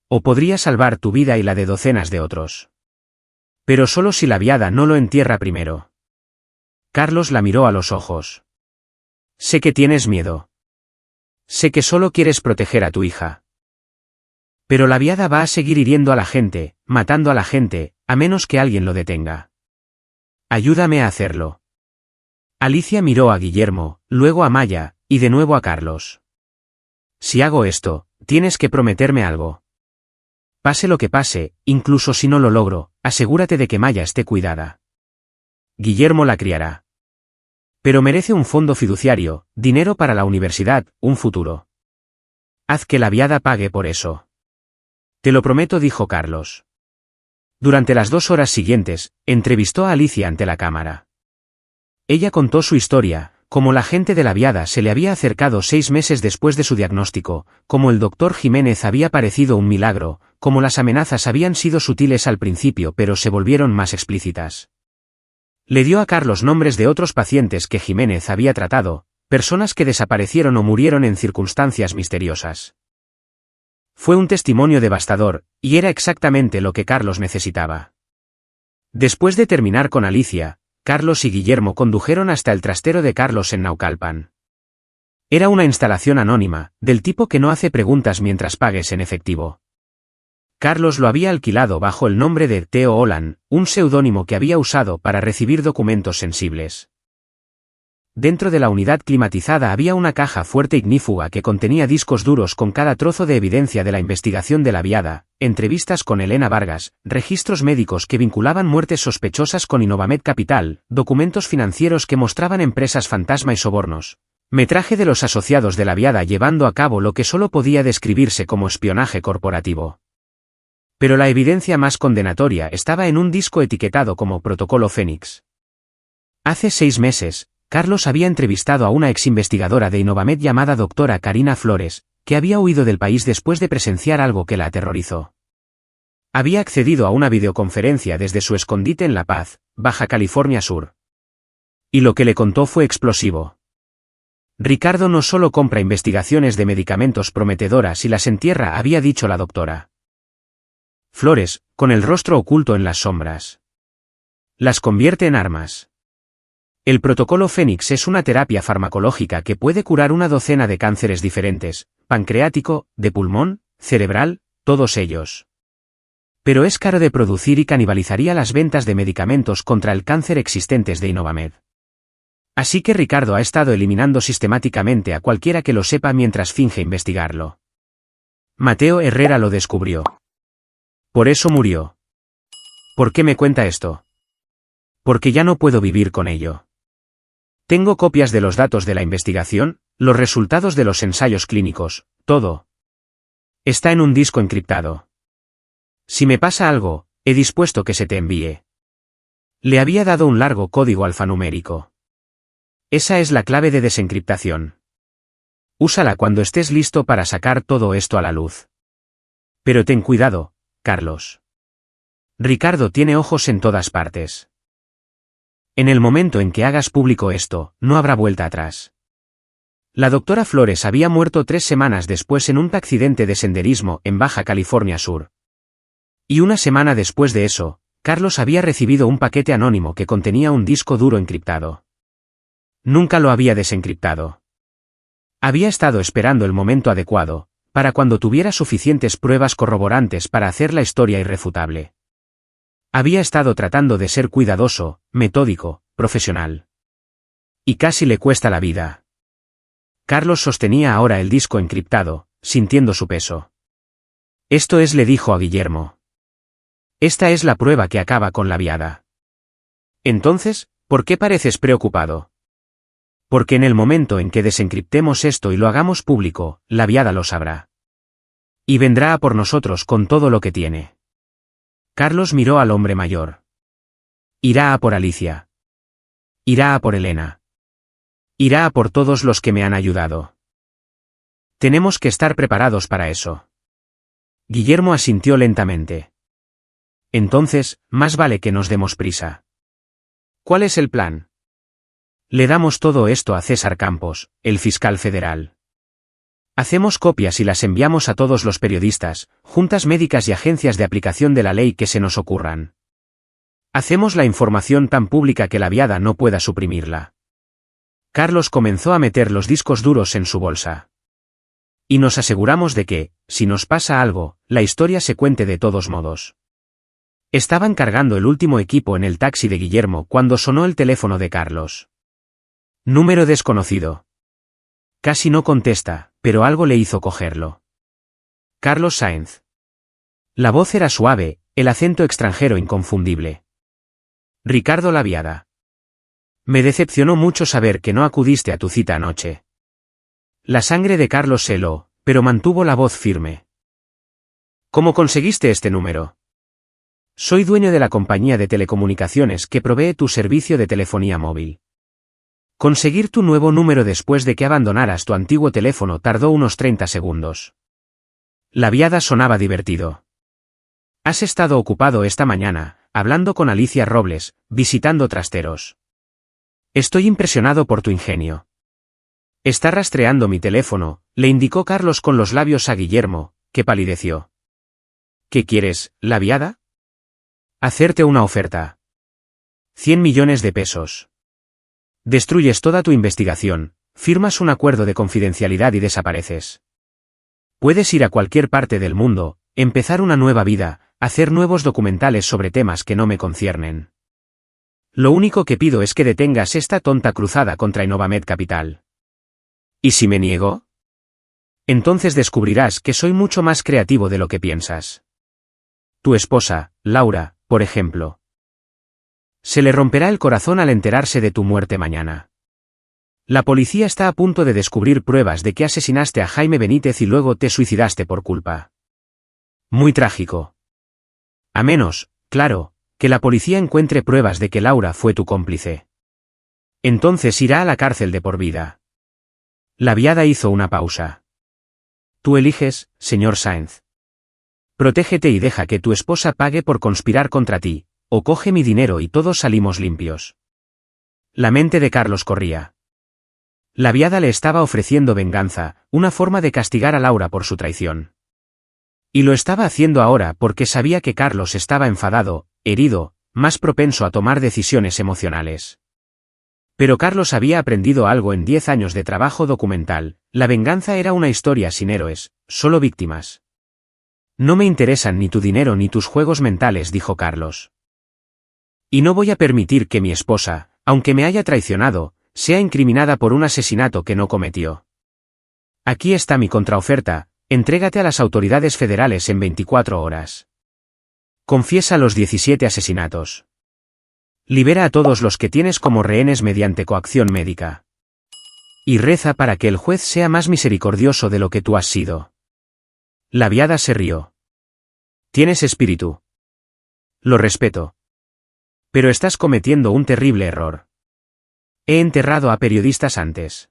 O podría salvar tu vida y la de docenas de otros. Pero solo si la Viada no lo entierra primero. Carlos la miró a los ojos. Sé que tienes miedo. Sé que solo quieres proteger a tu hija. Pero la Viada va a seguir hiriendo a la gente, matando a la gente, a menos que alguien lo detenga. Ayúdame a hacerlo. Alicia miró a Guillermo, luego a Maya, y de nuevo a Carlos. Si hago esto, tienes que prometerme algo. Pase lo que pase, incluso si no lo logro, asegúrate de que Maya esté cuidada. Guillermo la criará. Pero merece un fondo fiduciario, dinero para la universidad, un futuro. Haz que la Viada pague por eso. Te lo prometo, dijo Carlos. Durante las 2 horas siguientes, entrevistó a Alicia ante la cámara. Ella contó su historia, cómo la gente de la Viada se le había acercado 6 meses después de su diagnóstico, cómo el doctor Jiménez había parecido un milagro, cómo las amenazas habían sido sutiles al principio pero se volvieron más explícitas. Le dio a Carlos nombres de otros pacientes que Jiménez había tratado, personas que desaparecieron o murieron en circunstancias misteriosas. Fue un testimonio devastador, y era exactamente lo que Carlos necesitaba. Después de terminar con Alicia, Carlos y Guillermo condujeron hasta el trastero de Carlos en Naucalpan. Era una instalación anónima, del tipo que no hace preguntas mientras pagues en efectivo. Carlos lo había alquilado bajo el nombre de Theo Olan, un seudónimo que había usado para recibir documentos sensibles. Dentro de la unidad climatizada había una caja fuerte ignífuga que contenía discos duros con cada trozo de evidencia de la investigación de la Viada, entrevistas con Elena Vargas, registros médicos que vinculaban muertes sospechosas con Innovamed Capital, documentos financieros que mostraban empresas fantasma y sobornos, metraje de los asociados de la Viada llevando a cabo lo que solo podía describirse como espionaje corporativo. Pero la evidencia más condenatoria estaba en un disco etiquetado como Protocolo Fénix. Hace 6 meses, Carlos había entrevistado a una exinvestigadora de Innovamed llamada doctora Karina Flores, que había huido del país después de presenciar algo que la aterrorizó. Había accedido a una videoconferencia desde su escondite en La Paz, Baja California Sur. Y lo que le contó fue explosivo. Ricardo no solo compra investigaciones de medicamentos prometedoras y las entierra, había dicho la doctora Flores, con el rostro oculto en las sombras. Las convierte en armas. El protocolo Fénix es una terapia farmacológica que puede curar una docena de cánceres diferentes, pancreático, de pulmón, cerebral, todos ellos. Pero es caro de producir y canibalizaría las ventas de medicamentos contra el cáncer existentes de Innovamed. Así que Ricardo ha estado eliminando sistemáticamente a cualquiera que lo sepa mientras finge investigarlo. Mateo Herrera lo descubrió. Por eso murió. ¿Por qué me cuenta esto? Porque ya no puedo vivir con ello. Tengo copias de los datos de la investigación, los resultados de los ensayos clínicos, todo. Está en un disco encriptado. Si me pasa algo, he dispuesto que se te envíe. Le había dado un largo código alfanumérico. Esa es la clave de desencriptación. Úsala cuando estés listo para sacar todo esto a la luz. Pero ten cuidado, Carlos. Ricardo tiene ojos en todas partes. En el momento en que hagas público esto, no habrá vuelta atrás. La doctora Flores había muerto 3 semanas después en un accidente de senderismo en Baja California Sur. Y una semana después de eso, Carlos había recibido un paquete anónimo que contenía un disco duro encriptado. Nunca lo había desencriptado. Había estado esperando el momento adecuado, para cuando tuviera suficientes pruebas corroborantes para hacer la historia irrefutable. Había estado tratando de ser cuidadoso, metódico, profesional. Y casi le cuesta la vida. Carlos sostenía ahora el disco encriptado, sintiendo su peso. Esto es, le dijo a Guillermo. Esta es la prueba que acaba con la viada. Entonces, ¿por qué pareces preocupado? Porque en el momento en que desencriptemos esto y lo hagamos público, la viada lo sabrá. Y vendrá a por nosotros con todo lo que tiene. Carlos miró al hombre mayor. Irá a por Alicia. Irá a por Elena. Irá a por todos los que me han ayudado. Tenemos que estar preparados para eso. Guillermo asintió lentamente. Entonces, más vale que nos demos prisa. ¿Cuál es el plan? Le damos todo esto a César Campos, el fiscal federal. Hacemos copias y las enviamos a todos los periodistas, juntas médicas y agencias de aplicación de la ley que se nos ocurran. Hacemos la información tan pública que la viada no pueda suprimirla. Carlos comenzó a meter los discos duros en su bolsa. Y nos aseguramos de que, si nos pasa algo, la historia se cuente de todos modos. Estaban cargando el último equipo en el taxi de Guillermo cuando sonó el teléfono de Carlos. Número desconocido. Casi no contesta, pero algo le hizo cogerlo. Carlos Sáenz. La voz era suave, el acento extranjero inconfundible. Ricardo Laviada. Me decepcionó mucho saber que no acudiste a tu cita anoche. La sangre de Carlos se heló, pero mantuvo la voz firme. ¿Cómo conseguiste este número? Soy dueño de la compañía de telecomunicaciones que provee tu servicio de telefonía móvil. Conseguir tu nuevo número después de que abandonaras tu antiguo teléfono tardó unos 30 segundos. La viada sonaba divertido. Has estado ocupado esta mañana, hablando con Alicia Robles, visitando trasteros. Estoy impresionado por tu ingenio. Está rastreando mi teléfono, le indicó Carlos con los labios a Guillermo, que palideció. ¿Qué quieres, la viada? Hacerte una oferta. 100 millones de pesos. Destruyes toda tu investigación, firmas un acuerdo de confidencialidad y desapareces. Puedes ir a cualquier parte del mundo, empezar una nueva vida, hacer nuevos documentales sobre temas que no me conciernen. Lo único que pido es que detengas esta tonta cruzada contra Innovamed Capital. ¿Y si me niego? Entonces descubrirás que soy mucho más creativo de lo que piensas. Tu esposa, Laura, por ejemplo. Se le romperá el corazón al enterarse de tu muerte mañana. La policía está a punto de descubrir pruebas de que asesinaste a Jaime Benítez y luego te suicidaste por culpa. Muy trágico. A menos, claro, que la policía encuentre pruebas de que Laura fue tu cómplice. Entonces irá a la cárcel de por vida. La viada hizo una pausa. Tú eliges, señor Sáenz. Protégete y deja que tu esposa pague por conspirar contra ti, o coge mi dinero y todos salimos limpios. La mente de Carlos corría. La viada le estaba ofreciendo venganza, una forma de castigar a Laura por su traición. Y lo estaba haciendo ahora porque sabía que Carlos estaba enfadado, herido, más propenso a tomar decisiones emocionales. Pero Carlos había aprendido algo en 10 años de trabajo documental: la venganza era una historia sin héroes, solo víctimas. No me interesan ni tu dinero ni tus juegos mentales, dijo Carlos. Y no voy a permitir que mi esposa, aunque me haya traicionado, sea incriminada por un asesinato que no cometió. Aquí está mi contraoferta, Entrégate a las autoridades federales en 24 horas. Confiesa los 17 asesinatos. Libera a todos los que tienes como rehenes mediante coacción médica. Y reza para que el juez sea más misericordioso de lo que tú has sido. La viada se rió. Tienes espíritu. Lo respeto. Pero estás cometiendo un terrible error. He enterrado a periodistas antes.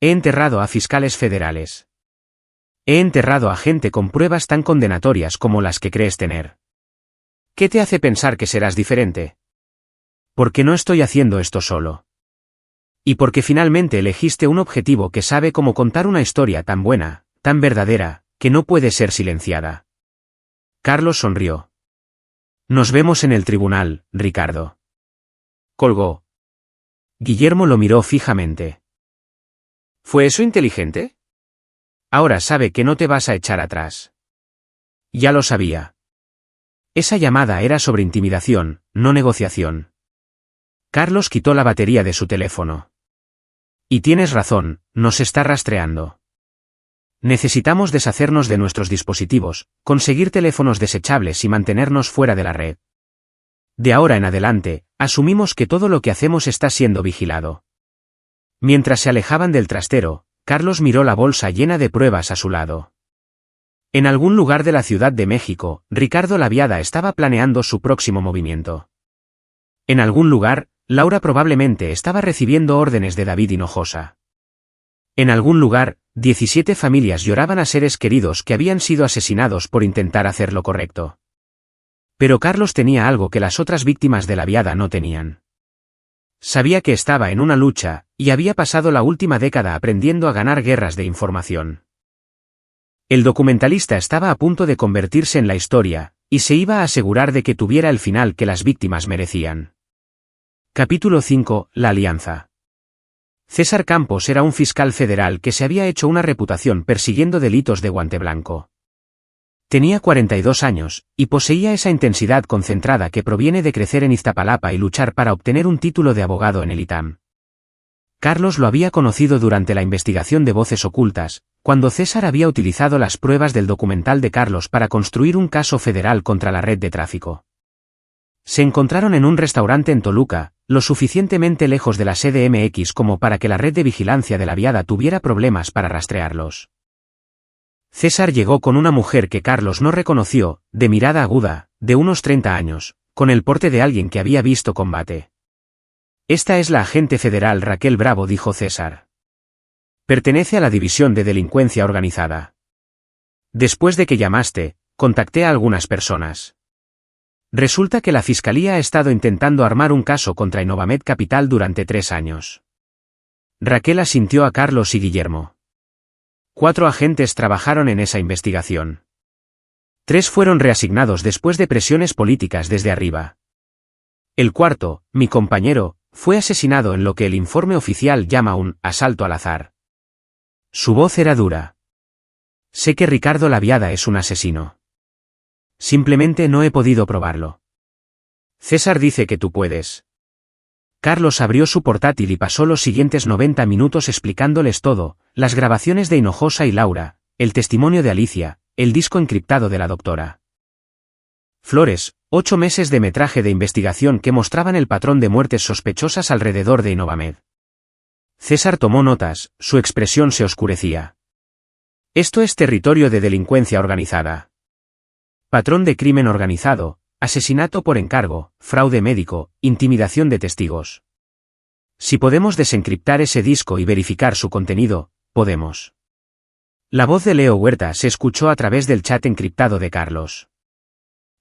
He enterrado a fiscales federales. He enterrado a gente con pruebas tan condenatorias como las que crees tener. ¿Qué te hace pensar que serás diferente? Porque no estoy haciendo esto solo. Y porque finalmente elegiste un objetivo que sabe cómo contar una historia tan buena, tan verdadera, que no puede ser silenciada. Carlos sonrió. Nos vemos en el tribunal, Ricardo. Colgó. Guillermo lo miró fijamente. ¿Fue eso inteligente? Ahora sabe que no te vas a echar atrás. Ya lo sabía. Esa llamada era sobre intimidación, no negociación. Carlos quitó la batería de su teléfono. Y tienes razón, nos está rastreando. Necesitamos deshacernos de nuestros dispositivos, conseguir teléfonos desechables y mantenernos fuera de la red. De ahora en adelante, asumimos que todo lo que hacemos está siendo vigilado. Mientras se alejaban del trastero, Carlos miró la bolsa llena de pruebas a su lado. En algún lugar de la Ciudad de México, Ricardo Laviada estaba planeando su próximo movimiento. En algún lugar, Laura probablemente estaba recibiendo órdenes de David Hinojosa. En algún lugar, 17 familias lloraban a seres queridos que habían sido asesinados por intentar hacer lo correcto. Pero Carlos tenía algo que las otras víctimas de Laviada no tenían. Sabía que estaba en una lucha, y había pasado la última década aprendiendo a ganar guerras de información. El documentalista estaba a punto de convertirse en la historia, y se iba a asegurar de que tuviera el final que las víctimas merecían. Capítulo 5. La alianza. César Campos era un fiscal federal que se había hecho una reputación persiguiendo delitos de guante blanco. Tenía 42 años, y poseía esa intensidad concentrada que proviene de crecer en Iztapalapa y luchar para obtener un título de abogado en el ITAM. Carlos lo había conocido durante la investigación de Voces Ocultas, cuando César había utilizado las pruebas del documental de Carlos para construir un caso federal contra la red de tráfico. Se encontraron en un restaurante en Toluca, lo suficientemente lejos de la CDMX como para que la red de vigilancia de Laviada tuviera problemas para rastrearlos. César llegó con una mujer que Carlos no reconoció, de mirada aguda, de unos 30 años, con el porte de alguien que había visto combate. Esta es la agente federal Raquel Bravo, dijo César. Pertenece a la División de Delincuencia Organizada. Después de que llamaste, contacté a algunas personas. Resulta que la Fiscalía ha estado intentando armar un caso contra Innovamed Capital durante 3 años. Raquel asintió a Carlos y Guillermo. 4 agentes trabajaron en esa investigación. 3 fueron reasignados después de presiones políticas desde arriba. El cuarto, mi compañero, fue asesinado en lo que el informe oficial llama un asalto al azar. Su voz era dura. Sé que Ricardo Laviada es un asesino. Simplemente no he podido probarlo. César dice que tú puedes. Carlos abrió su portátil y pasó los siguientes 90 minutos explicándoles todo, las grabaciones de Hinojosa y Laura, el testimonio de Alicia, el disco encriptado de la doctora Flores, 8 meses de metraje de investigación que mostraban el patrón de muertes sospechosas alrededor de Innovamed. César tomó notas, su expresión se oscurecía. Esto es territorio de delincuencia organizada. Patrón de crimen organizado, asesinato por encargo, fraude médico, intimidación de testigos. Si podemos desencriptar ese disco y verificar su contenido, podemos. La voz de Leo Huerta se escuchó a través del chat encriptado de Carlos.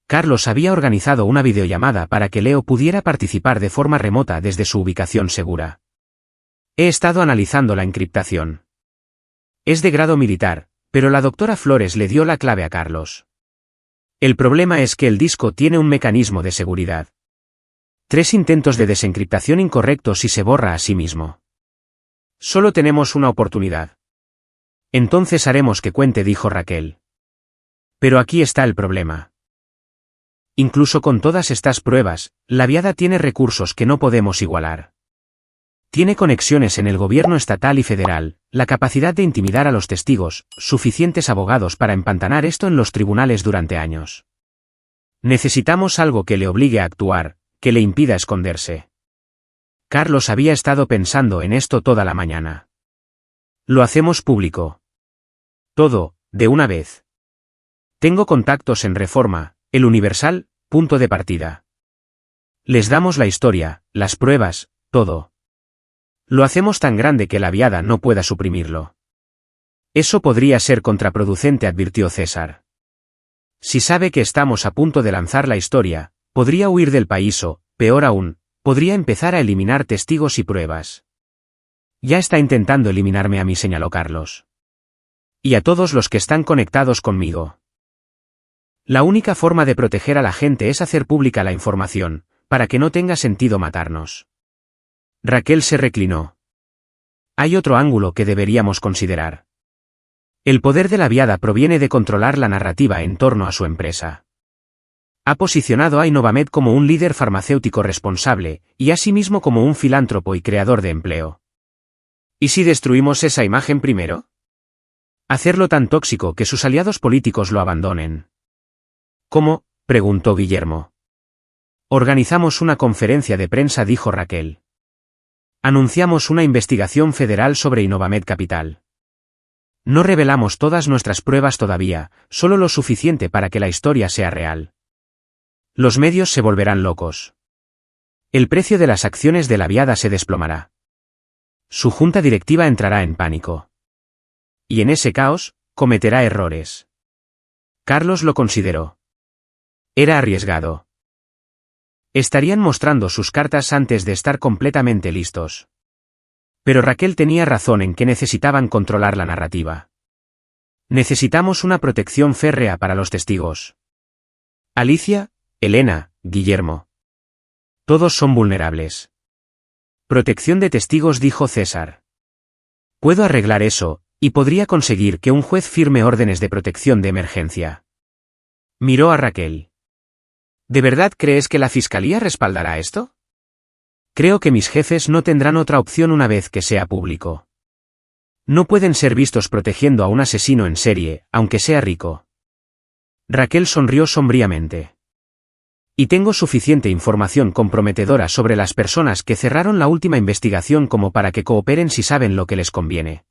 Carlos había organizado una videollamada para que Leo pudiera participar de forma remota desde su ubicación segura. He estado analizando la encriptación. Es de grado militar, pero la doctora Flores le dio la clave a Carlos. El problema es que el disco tiene un mecanismo de seguridad. 3 intentos de desencriptación incorrectos y se borra a sí mismo. Solo tenemos una oportunidad. Entonces haremos que cuente, dijo Raquel. Pero aquí está el problema. Incluso con todas estas pruebas, Laviada tiene recursos que no podemos igualar. Tiene conexiones en el gobierno estatal y federal, la capacidad de intimidar a los testigos, suficientes abogados para empantanar esto en los tribunales durante años. Necesitamos algo que le obligue a actuar, que le impida esconderse. Carlos había estado pensando en esto toda la mañana. Lo hacemos público. Todo, de una vez. Tengo contactos en Reforma, El Universal, punto de partida. Les damos la historia, las pruebas, todo. Lo hacemos tan grande que la Viada no pueda suprimirlo. Eso podría ser contraproducente, advirtió César. Si sabe que estamos a punto de lanzar la historia, podría huir del país o, peor aún, podría empezar a eliminar testigos y pruebas. Ya está intentando eliminarme a mí, señaló Carlos. Y a todos los que están conectados conmigo. La única forma de proteger a la gente es hacer pública la información, para que no tenga sentido matarnos. Raquel se reclinó. Hay otro ángulo que deberíamos considerar. El poder de la Viada proviene de controlar la narrativa en torno a su empresa. Ha posicionado a Innovamed como un líder farmacéutico responsable, y asimismo como un filántropo y creador de empleo. ¿Y si destruimos esa imagen primero? Hacerlo tan tóxico que sus aliados políticos lo abandonen. ¿Cómo?, preguntó Guillermo. Organizamos una conferencia de prensa, dijo Raquel. Anunciamos una investigación federal sobre Innovamed Capital. No revelamos todas nuestras pruebas todavía, solo lo suficiente para que la historia sea real. Los medios se volverán locos. El precio de las acciones de la Viada se desplomará. Su junta directiva entrará en pánico. Y en ese caos, cometerá errores. Carlos lo consideró. Era arriesgado. Estarían mostrando sus cartas antes de estar completamente listos. Pero Raquel tenía razón en que necesitaban controlar la narrativa. Necesitamos una protección férrea para los testigos. Alicia, Elena, Guillermo. Todos son vulnerables. Protección de testigos, dijo César. Puedo arreglar eso, y podría conseguir que un juez firme órdenes de protección de emergencia. Miró a Raquel. ¿De verdad crees que la fiscalía respaldará esto? Creo que mis jefes no tendrán otra opción una vez que sea público. No pueden ser vistos protegiendo a un asesino en serie, aunque sea rico. Raquel sonrió sombríamente. Y tengo suficiente información comprometedora sobre las personas que cerraron la última investigación como para que cooperen si saben lo que les conviene.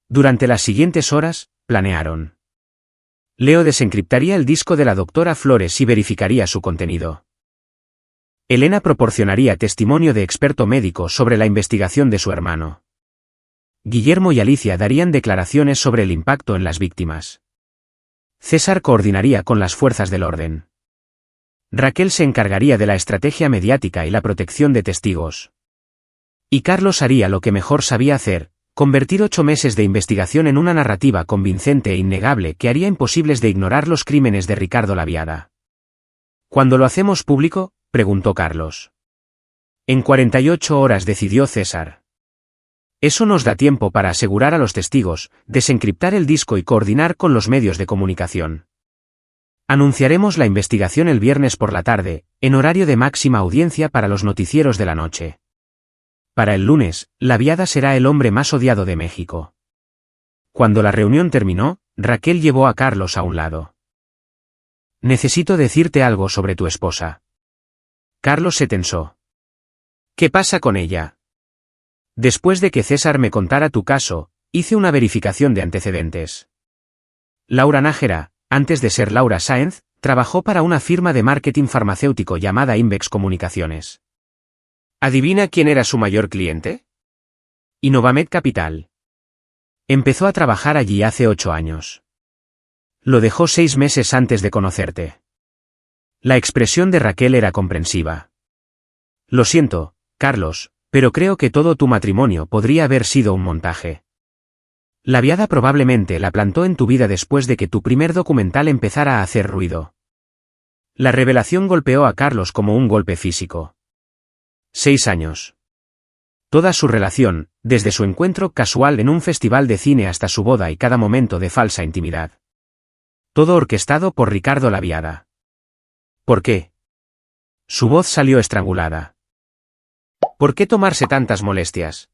Durante las siguientes horas, planearon. Leo desencriptaría el disco de la doctora Flores y verificaría su contenido. Elena proporcionaría testimonio de experto médico sobre la investigación de su hermano. Guillermo y Alicia darían declaraciones sobre el impacto en las víctimas. César coordinaría con las fuerzas del orden. Raquel se encargaría de la estrategia mediática y la protección de testigos. Y Carlos haría lo que mejor sabía hacer, convertir 8 meses de investigación en una narrativa convincente e innegable que haría imposibles de ignorar los crímenes de Ricardo La Viada. ¿Cuándo lo hacemos público?, preguntó Carlos. En 48 horas, decidió César. Eso nos da tiempo para asegurar a los testigos, desencriptar el disco y coordinar con los medios de comunicación. Anunciaremos la investigación el viernes por la tarde, en horario de máxima audiencia para los noticieros de la noche. Para el lunes, La Viada será el hombre más odiado de México. Cuando la reunión terminó, Raquel llevó a Carlos a un lado. Necesito decirte algo sobre tu esposa. Carlos se tensó. ¿Qué pasa con ella? Después de que César me contara tu caso, hice una verificación de antecedentes. Laura Nájera, antes de ser Laura Sáenz, trabajó para una firma de marketing farmacéutico llamada Invex Comunicaciones. ¿Adivina quién era su mayor cliente? Innovamed Capital. Empezó a trabajar allí hace 8 años. Lo dejó 6 meses antes de conocerte. La expresión de Raquel era comprensiva. Lo siento, Carlos, pero creo que todo tu matrimonio podría haber sido un montaje. La Viada probablemente la plantó en tu vida después de que tu primer documental empezara a hacer ruido. La revelación golpeó a Carlos como un golpe físico. 6 años. Toda su relación, desde su encuentro casual en un festival de cine hasta su boda y cada momento de falsa intimidad. Todo orquestado por Ricardo La Viada. ¿Por qué? Su voz salió estrangulada. ¿Por qué tomarse tantas molestias?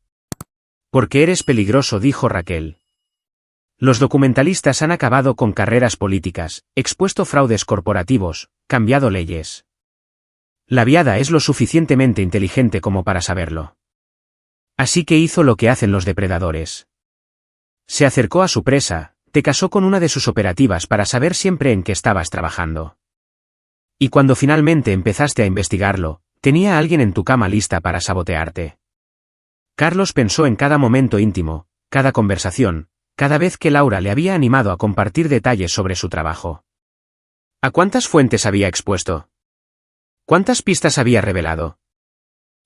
Porque eres peligroso, dijo Raquel. Los documentalistas han acabado con carreras políticas, expuesto fraudes corporativos, cambiado leyes. La Viada es lo suficientemente inteligente como para saberlo. Así que hizo lo que hacen los depredadores. Se acercó a su presa, te casó con una de sus operativas para saber siempre en qué estabas trabajando. Y cuando finalmente empezaste a investigarlo, tenía a alguien en tu cama lista para sabotearte. Carlos pensó en cada momento íntimo, cada conversación, cada vez que Laura le había animado a compartir detalles sobre su trabajo. ¿A cuántas fuentes había expuesto? ¿Cuántas pistas había revelado?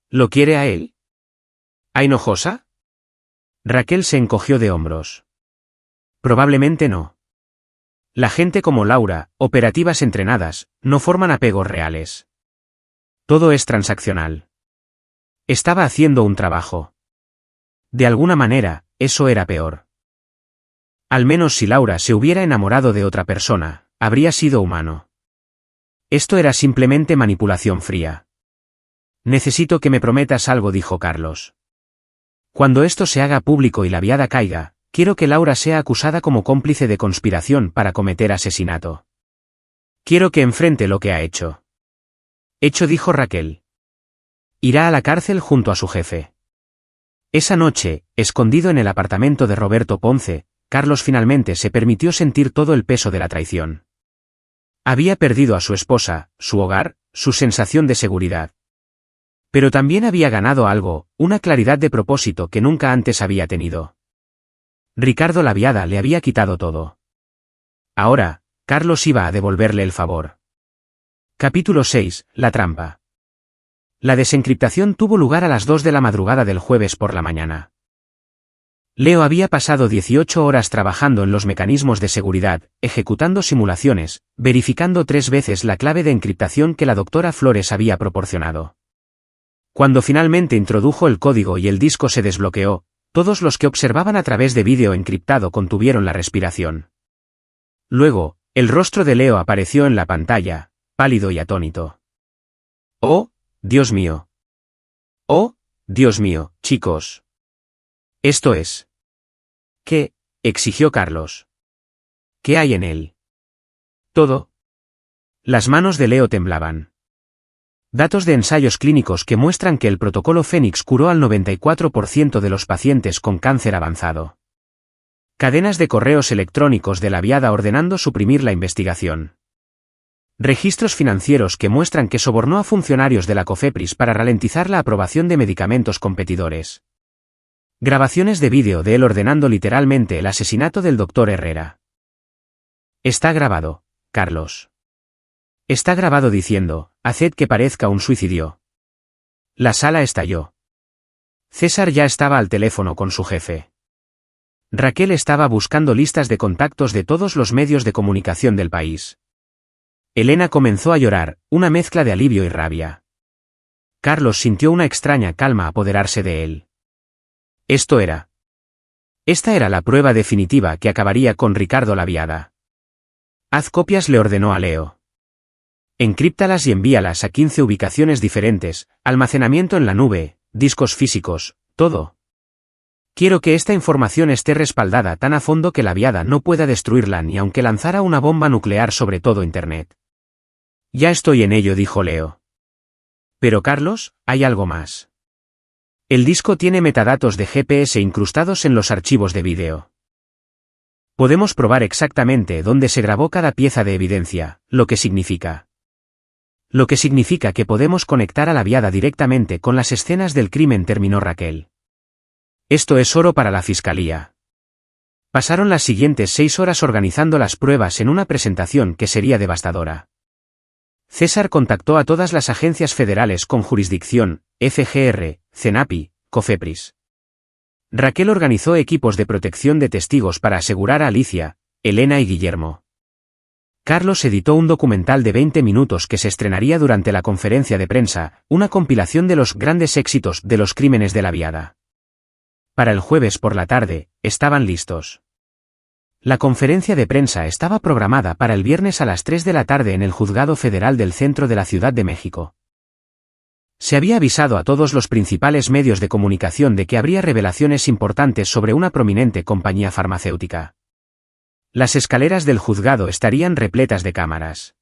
¿Lo quiere a él? ¿A Hinojosa? Raquel se encogió de hombros. Probablemente no. La gente como Laura, operativas entrenadas, no forman apegos reales. Todo es transaccional. Estaba haciendo un trabajo. De alguna manera, eso era peor. Al menos si Laura se hubiera enamorado de otra persona, habría sido humano. Esto era simplemente manipulación fría. Necesito que me prometas algo, dijo Carlos. Cuando esto se haga público y la Viada caiga, quiero que Laura sea acusada como cómplice de conspiración para cometer asesinato. Quiero que enfrente lo que ha hecho. Hecho, dijo Raquel. Irá a la cárcel junto a su jefe. Esa noche, escondido en el apartamento de Roberto Ponce, Carlos finalmente se permitió sentir todo el peso de la traición. Había perdido a su esposa, su hogar, su sensación de seguridad. Pero también había ganado algo, una claridad de propósito que nunca antes había tenido. Ricardo la Viada le había quitado todo. Ahora, Carlos iba a devolverle el favor. Capítulo 6. La trampa. La desencriptación tuvo lugar a las 2 de la madrugada del jueves por la mañana. Leo había pasado 18 horas trabajando en los mecanismos de seguridad, ejecutando simulaciones, verificando 3 veces la clave de encriptación que la doctora Flores había proporcionado. Cuando finalmente introdujo el código y el disco se desbloqueó, todos los que observaban a través de vídeo encriptado contuvieron la respiración. Luego, el rostro de Leo apareció en la pantalla, pálido y atónito. ¡Oh, Dios mío! ¡Oh, Dios mío, chicos! Esto es... ¿Qué? Exigió Carlos. ¿Qué hay en él? Todo. Las manos de Leo temblaban. Datos de ensayos clínicos que muestran que el protocolo Fénix curó al 94% de los pacientes con cáncer avanzado. Cadenas de correos electrónicos de la Viada ordenando suprimir la investigación. Registros financieros que muestran que sobornó a funcionarios de la COFEPRIS para ralentizar la aprobación de medicamentos competidores. Grabaciones de vídeo de él ordenando literalmente el asesinato del doctor Herrera. Está grabado, Carlos. Está grabado diciendo, haced que parezca un suicidio. La sala estalló. César ya estaba al teléfono con su jefe. Raquel estaba buscando listas de contactos de todos los medios de comunicación del país. Elena comenzó a llorar, una mezcla de alivio y rabia. Carlos sintió una extraña calma apoderarse de él. Esta era la prueba definitiva que acabaría con Ricardo la Viada. Haz copias, le ordenó a Leo. Encríptalas y envíalas a 15 ubicaciones diferentes, almacenamiento en la nube, discos físicos, todo. Quiero que esta información esté respaldada tan a fondo que la Viada no pueda destruirla ni aunque lanzara una bomba nuclear sobre todo Internet. Ya estoy en ello, dijo Leo. Pero Carlos, hay algo más. El disco tiene metadatos de GPS incrustados en los archivos de vídeo. Podemos probar exactamente dónde se grabó cada pieza de evidencia, lo que significa que podemos conectar a la Viada directamente con las escenas del crimen, terminó Raquel. Esto es oro para la fiscalía. Pasaron las siguientes 6 horas organizando las pruebas en una presentación que sería devastadora. César contactó a todas las agencias federales con jurisdicción, FGR, CENAPI, COFEPRIS. Raquel organizó equipos de protección de testigos para asegurar a Alicia, Elena y Guillermo. Carlos editó un documental de 20 minutos que se estrenaría durante la conferencia de prensa, una compilación de los grandes éxitos de los crímenes de la Viada. Para el jueves por la tarde, estaban listos. La conferencia de prensa estaba programada para el viernes a las 3 de la tarde en el Juzgado Federal del Centro de la Ciudad de México. Se había avisado a todos los principales medios de comunicación de que habría revelaciones importantes sobre una prominente compañía farmacéutica. Las escaleras del juzgado estarían repletas de cámaras.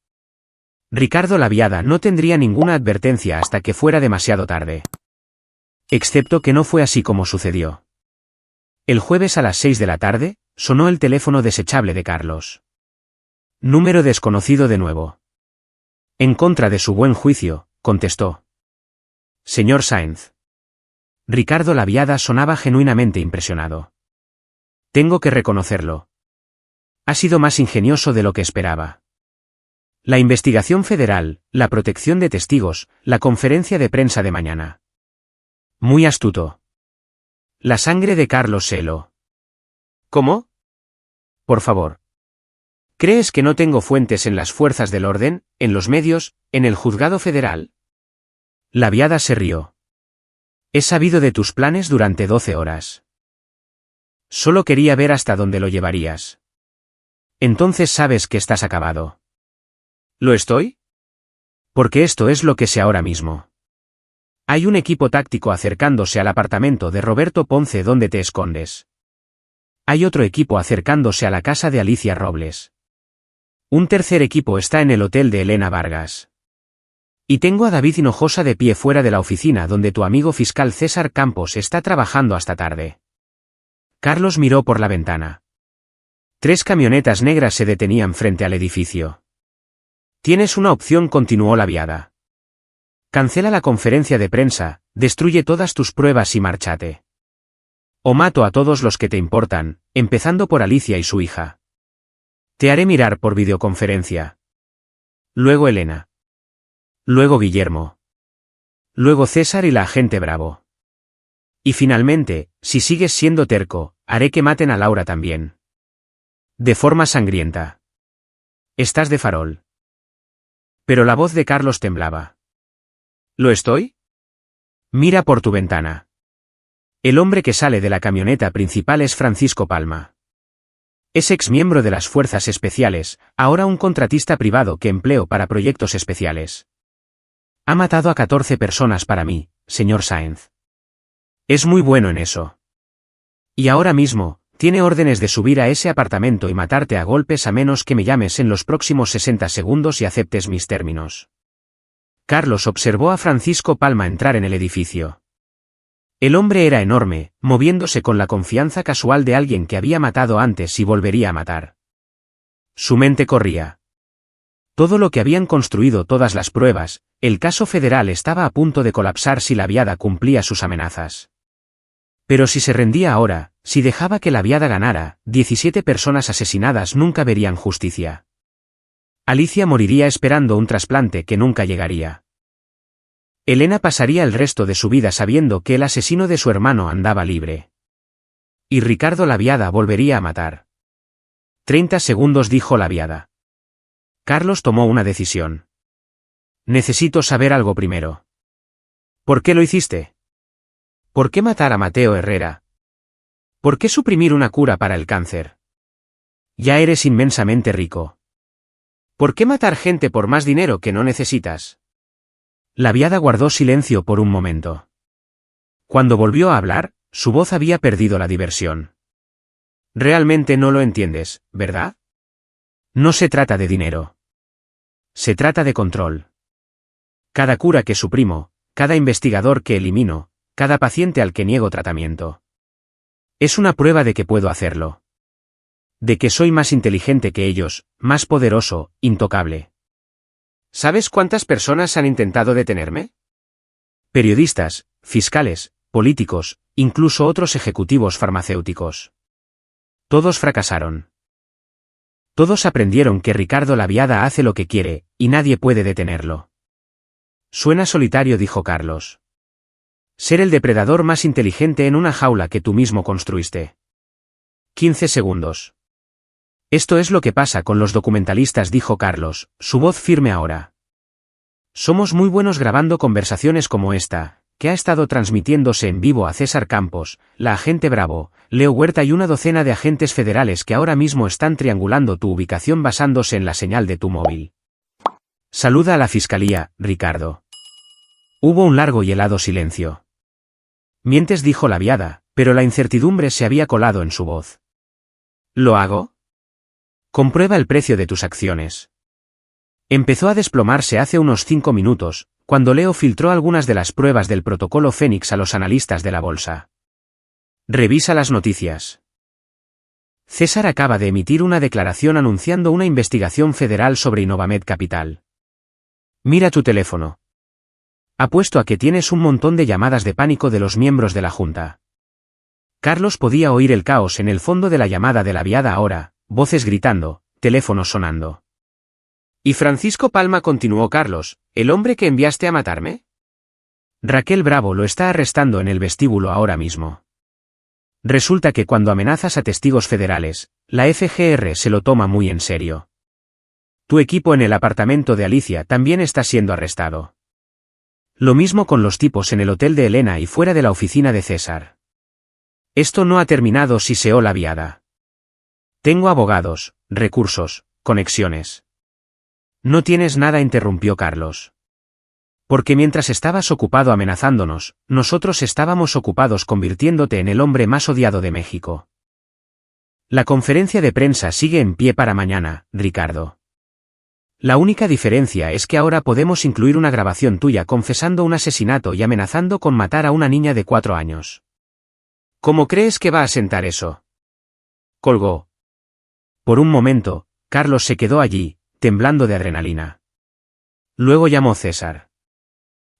Ricardo Laviada no tendría ninguna advertencia hasta que fuera demasiado tarde. Excepto que no fue así como sucedió. El jueves a las 6 de la tarde, sonó el teléfono desechable de Carlos. Número desconocido de nuevo. En contra de su buen juicio, contestó. Señor Sáenz. Ricardo Laviada sonaba genuinamente impresionado. Tengo que reconocerlo. Ha sido más ingenioso de lo que esperaba. La investigación federal, la protección de testigos, la conferencia de prensa de mañana. Muy astuto. La sangre de Carlos se heló. ¿Cómo? Por favor. ¿Crees que no tengo fuentes en las fuerzas del orden, en los medios, en el juzgado federal? Laviada se rió. He sabido de tus planes durante 12 horas. Solo quería ver hasta dónde lo llevarías. Entonces sabes que estás acabado. ¿Lo estoy? Porque esto es lo que sé ahora mismo. Hay un equipo táctico acercándose al apartamento de Roberto Ponce donde te escondes. Hay otro equipo acercándose a la casa de Alicia Robles. Un tercer equipo está en el hotel de Elena Vargas. Y tengo a David Hinojosa de pie fuera de la oficina donde tu amigo fiscal César Campos está trabajando hasta tarde. Carlos miró por la ventana. 3 camionetas negras se detenían frente al edificio. Tienes una opción, continuó Laviada. Cancela la conferencia de prensa, destruye todas tus pruebas y márchate. O mato a todos los que te importan, empezando por Alicia y su hija. Te haré mirar por videoconferencia. Luego Elena. Luego Guillermo. Luego César y la agente Bravo. Y finalmente, si sigues siendo terco, haré que maten a Laura también. De forma sangrienta. Estás de farol. Pero la voz de Carlos temblaba. ¿Lo estoy? Mira por tu ventana. El hombre que sale de la camioneta principal es Francisco Palma. Es exmiembro de las Fuerzas Especiales, ahora un contratista privado que empleo para proyectos especiales. Ha matado a 14 personas para mí, señor Sáenz. Es muy bueno en eso. Y ahora mismo, tiene órdenes de subir a ese apartamento y matarte a golpes a menos que me llames en los próximos 60 segundos y aceptes mis términos. Carlos observó a Francisco Palma entrar en el edificio. El hombre era enorme, moviéndose con la confianza casual de alguien que había matado antes y volvería a matar. Su mente corría. Todo lo que habían construido, todas las pruebas, el caso federal estaba a punto de colapsar si Laviada cumplía sus amenazas. Pero si se rendía ahora, si dejaba que Laviada ganara, 17 personas asesinadas nunca verían justicia. Alicia moriría esperando un trasplante que nunca llegaría. Elena pasaría el resto de su vida sabiendo que el asesino de su hermano andaba libre. Y Ricardo Laviada volvería a matar. 30 segundos, dijo Laviada. Carlos tomó una decisión. Necesito saber algo primero. ¿Por qué lo hiciste? ¿Por qué matar a Mateo Herrera? ¿Por qué suprimir una cura para el cáncer? Ya eres inmensamente rico. ¿Por qué matar gente por más dinero que no necesitas? Laviada guardó silencio por un momento. Cuando volvió a hablar, su voz había perdido la diversión. Realmente no lo entiendes, ¿verdad? No se trata de dinero. Se trata de control. Cada cura que suprimo, cada investigador que elimino, cada paciente al que niego tratamiento. Es una prueba de que puedo hacerlo. De que soy más inteligente que ellos, más poderoso, intocable. ¿Sabes cuántas personas han intentado detenerme? Periodistas, fiscales, políticos, incluso otros ejecutivos farmacéuticos. Todos fracasaron. Todos aprendieron que Ricardo Laviada hace lo que quiere, y nadie puede detenerlo. Suena solitario, dijo Carlos. Ser el depredador más inteligente en una jaula que tú mismo construiste. 15 segundos. Esto es lo que pasa con los documentalistas, dijo Carlos, su voz firme ahora. Somos muy buenos grabando conversaciones como esta, que ha estado transmitiéndose en vivo a César Campos, la agente Bravo, Leo Huerta y una docena de agentes federales que ahora mismo están triangulando tu ubicación basándose en la señal de tu móvil. Saluda a la fiscalía, Ricardo. Hubo un largo y helado silencio. Mientes, dijo la viada, pero la incertidumbre se había colado en su voz. ¿Lo hago? Comprueba el precio de tus acciones. Empezó a desplomarse hace unos 5 minutos, cuando Leo filtró algunas de las pruebas del protocolo Fénix a los analistas de la bolsa. Revisa las noticias. César acaba de emitir una declaración anunciando una investigación federal sobre Innovamed Capital. Mira tu teléfono. Apuesto a que tienes un montón de llamadas de pánico de los miembros de la Junta. Carlos podía oír el caos en el fondo de la llamada de la viada ahora, voces gritando, teléfonos sonando. ¿Y Francisco Palma?, continuó Carlos, ¿el hombre que enviaste a matarme? Raquel Bravo lo está arrestando en el vestíbulo ahora mismo. Resulta que cuando amenazas a testigos federales, la FGR se lo toma muy en serio. Tu equipo en el apartamento de Alicia también está siendo arrestado. Lo mismo con los tipos en el hotel de Elena y fuera de la oficina de César. Esto no ha terminado, siseó la viada. Tengo abogados, recursos, conexiones. No tienes nada, interrumpió Carlos. Porque mientras estabas ocupado amenazándonos, nosotros estábamos ocupados convirtiéndote en el hombre más odiado de México. La conferencia de prensa sigue en pie para mañana, Ricardo. La única diferencia es que ahora podemos incluir una grabación tuya confesando un asesinato y amenazando con matar a una niña de 4 años. ¿Cómo crees que va a sentar eso? Colgó. Por un momento, Carlos se quedó allí, temblando de adrenalina. Luego llamó César.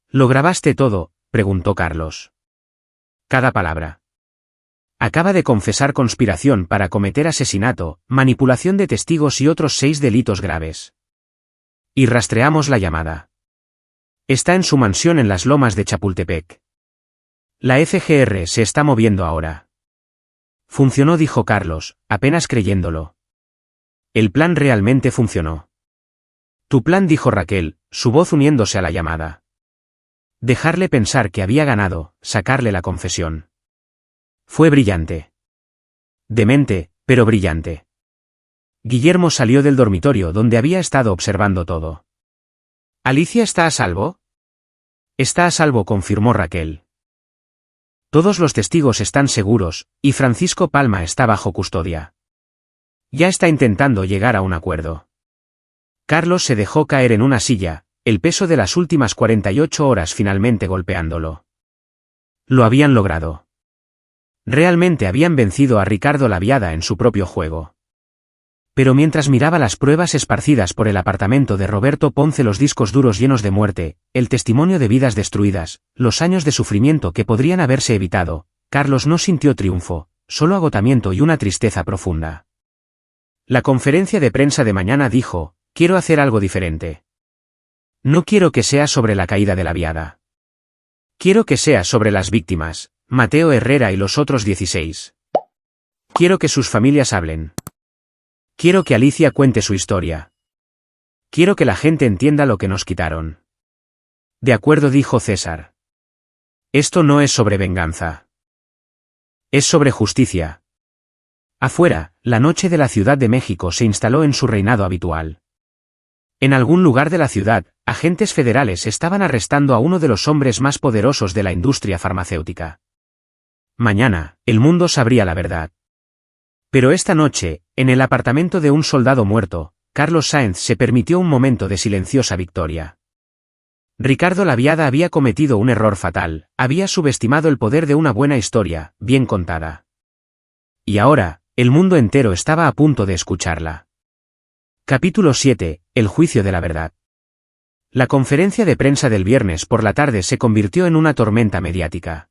¿Lo grabaste todo?, preguntó Carlos. Cada palabra. Acaba de confesar conspiración para cometer asesinato, manipulación de testigos y otros 6 delitos graves. Y rastreamos la llamada. Está en su mansión en las lomas de Chapultepec. La FGR se está moviendo ahora. Funcionó, dijo Carlos, apenas creyéndolo. El plan realmente funcionó. Tu plan, dijo Raquel, su voz uniéndose a la llamada. Dejarle pensar que había ganado, sacarle la confesión. Fue brillante. Demente, pero brillante. Guillermo salió del dormitorio donde había estado observando todo. ¿Alicia está a salvo? Está a salvo, confirmó Raquel. Todos los testigos están seguros, y Francisco Palma está bajo custodia. Ya está intentando llegar a un acuerdo. Carlos se dejó caer en una silla, el peso de las últimas 48 horas finalmente golpeándolo. Lo habían logrado. Realmente habían vencido a Ricardo la viada en su propio juego. Pero mientras miraba las pruebas esparcidas por el apartamento de Roberto Ponce, los discos duros llenos de muerte, el testimonio de vidas destruidas, los años de sufrimiento que podrían haberse evitado, Carlos no sintió triunfo, solo agotamiento y una tristeza profunda. La conferencia de prensa de mañana, dijo, quiero hacer algo diferente. No quiero que sea sobre la caída de la viada. Quiero que sea sobre las víctimas, Mateo Herrera y los otros 16. Quiero que sus familias hablen. Quiero que Alicia cuente su historia. Quiero que la gente entienda lo que nos quitaron. De acuerdo, dijo César. Esto no es sobre venganza. Es sobre justicia. Afuera, la noche de la Ciudad de México se instaló en su reinado habitual. En algún lugar de la ciudad, agentes federales estaban arrestando a uno de los hombres más poderosos de la industria farmacéutica. Mañana, el mundo sabría la verdad. Pero esta noche, en el apartamento de un soldado muerto, Carlos Sáenz se permitió un momento de silenciosa victoria. Ricardo la viada había cometido un error fatal, había subestimado el poder de una buena historia, bien contada. Y ahora, el mundo entero estaba a punto de escucharla. Capítulo 7. El juicio de la verdad. La conferencia de prensa del viernes por la tarde se convirtió en una tormenta mediática.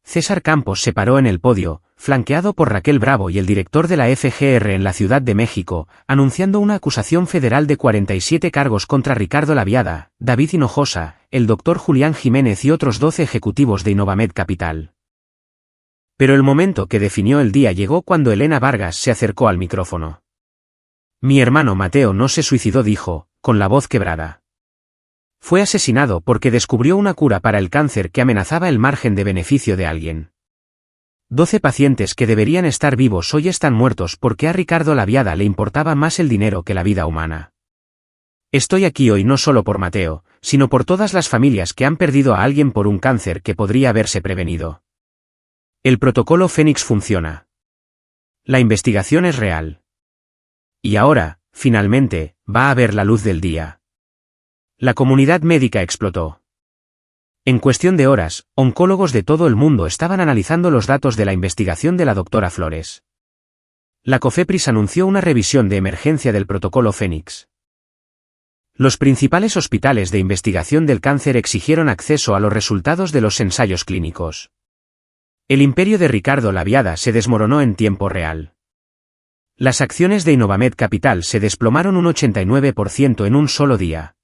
César Campos se paró en el podio, flanqueado por Raquel Bravo y el director de la FGR en la Ciudad de México, anunciando una acusación federal de 47 cargos contra Ricardo la viada, David Hinojosa, el doctor Julián Jiménez y otros 12 ejecutivos de Innovamed Capital. Pero el momento que definió el día llegó cuando Elena Vargas se acercó al micrófono. Mi hermano Mateo no se suicidó, dijo, con la voz quebrada. Fue asesinado porque descubrió una cura para el cáncer que amenazaba el margen de beneficio de alguien. 12 pacientes que deberían estar vivos hoy están muertos porque a Ricardo la viada le importaba más el dinero que la vida humana. Estoy aquí hoy no solo por Mateo, sino por todas las familias que han perdido a alguien por un cáncer que podría haberse prevenido. El protocolo Fénix funciona. La investigación es real. Y ahora, finalmente, va a ver la luz del día. La comunidad médica explotó. En cuestión de horas, oncólogos de todo el mundo estaban analizando los datos de la investigación de la doctora Flores. La COFEPRIS anunció una revisión de emergencia del protocolo Fénix. Los principales hospitales de investigación del cáncer exigieron acceso a los resultados de los ensayos clínicos. El imperio de Ricardo Laviada se desmoronó en tiempo real. Las acciones de Innovamed Capital se desplomaron un 89% en un solo día.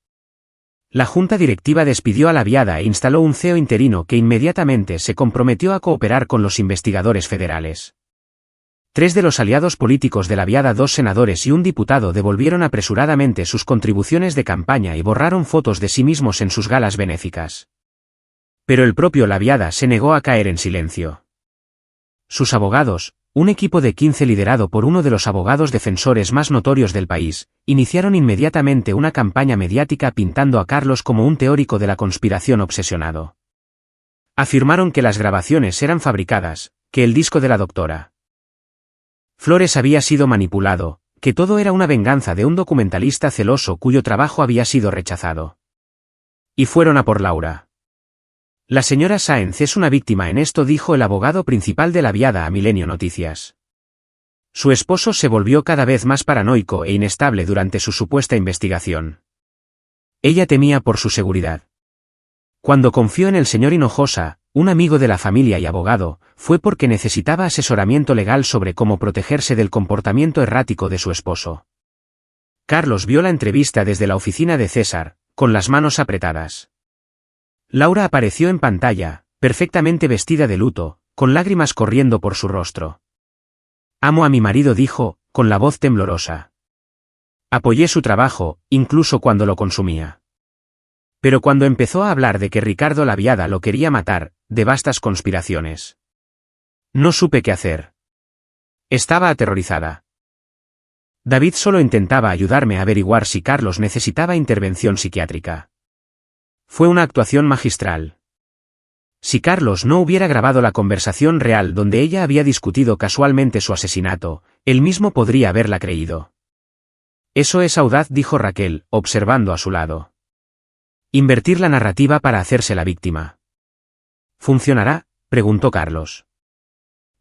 La junta directiva despidió a Laviada e instaló un CEO interino que inmediatamente se comprometió a cooperar con los investigadores federales. 3 de los aliados políticos de Laviada, 2 senadores y un diputado, devolvieron apresuradamente sus contribuciones de campaña y borraron fotos de sí mismos en sus galas benéficas. Pero el propio Laviada se negó a caer en silencio. Sus abogados, un equipo de 15 liderado por uno de los abogados defensores más notorios del país, iniciaron inmediatamente una campaña mediática pintando a Carlos como un teórico de la conspiración obsesionado. Afirmaron que las grabaciones eran fabricadas, que el disco de la doctora Flores había sido manipulado, que todo era una venganza de un documentalista celoso cuyo trabajo había sido rechazado. Y fueron a por Laura. La señora Sáenz es una víctima en esto, dijo el abogado principal de Laviada a Milenio Noticias. Su esposo se volvió cada vez más paranoico e inestable durante su supuesta investigación. Ella temía por su seguridad. Cuando confió en el señor Hinojosa, un amigo de la familia y abogado, fue porque necesitaba asesoramiento legal sobre cómo protegerse del comportamiento errático de su esposo. Carlos vio la entrevista desde la oficina de César, con las manos apretadas. Laura apareció en pantalla, perfectamente vestida de luto, con lágrimas corriendo por su rostro. «Amo a mi marido», dijo, con la voz temblorosa. «Apoyé su trabajo, incluso cuando lo consumía. Pero cuando empezó a hablar de que Ricardo Laviada lo quería matar, de vastas conspiraciones, no supe qué hacer. Estaba aterrorizada. David solo intentaba ayudarme a averiguar si Carlos necesitaba intervención psiquiátrica. Fue una actuación magistral. Si Carlos no hubiera grabado la conversación real donde ella había discutido casualmente su asesinato, él mismo podría haberla creído. Eso es audaz, dijo Raquel, observando a su lado. Invertir la narrativa para hacerse la víctima. ¿Funcionará?, preguntó Carlos.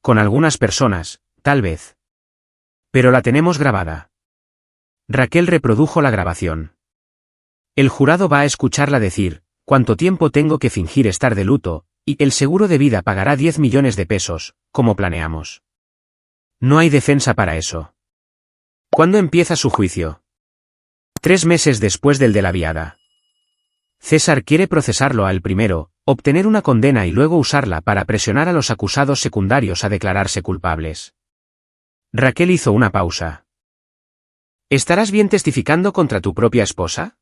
Con algunas personas, tal vez. Pero la tenemos grabada. Raquel reprodujo la grabación. El jurado va a escucharla decir, ¿cuánto tiempo tengo que fingir estar de luto? Y el seguro de vida pagará 10 millones de pesos, como planeamos. No hay defensa para eso. ¿Cuándo empieza su juicio? 3 meses después del de Laviada. César quiere procesarlo a él primero, obtener una condena y luego usarla para presionar a los acusados secundarios a declararse culpables. Raquel hizo una pausa. ¿Estarás bien testificando contra tu propia esposa?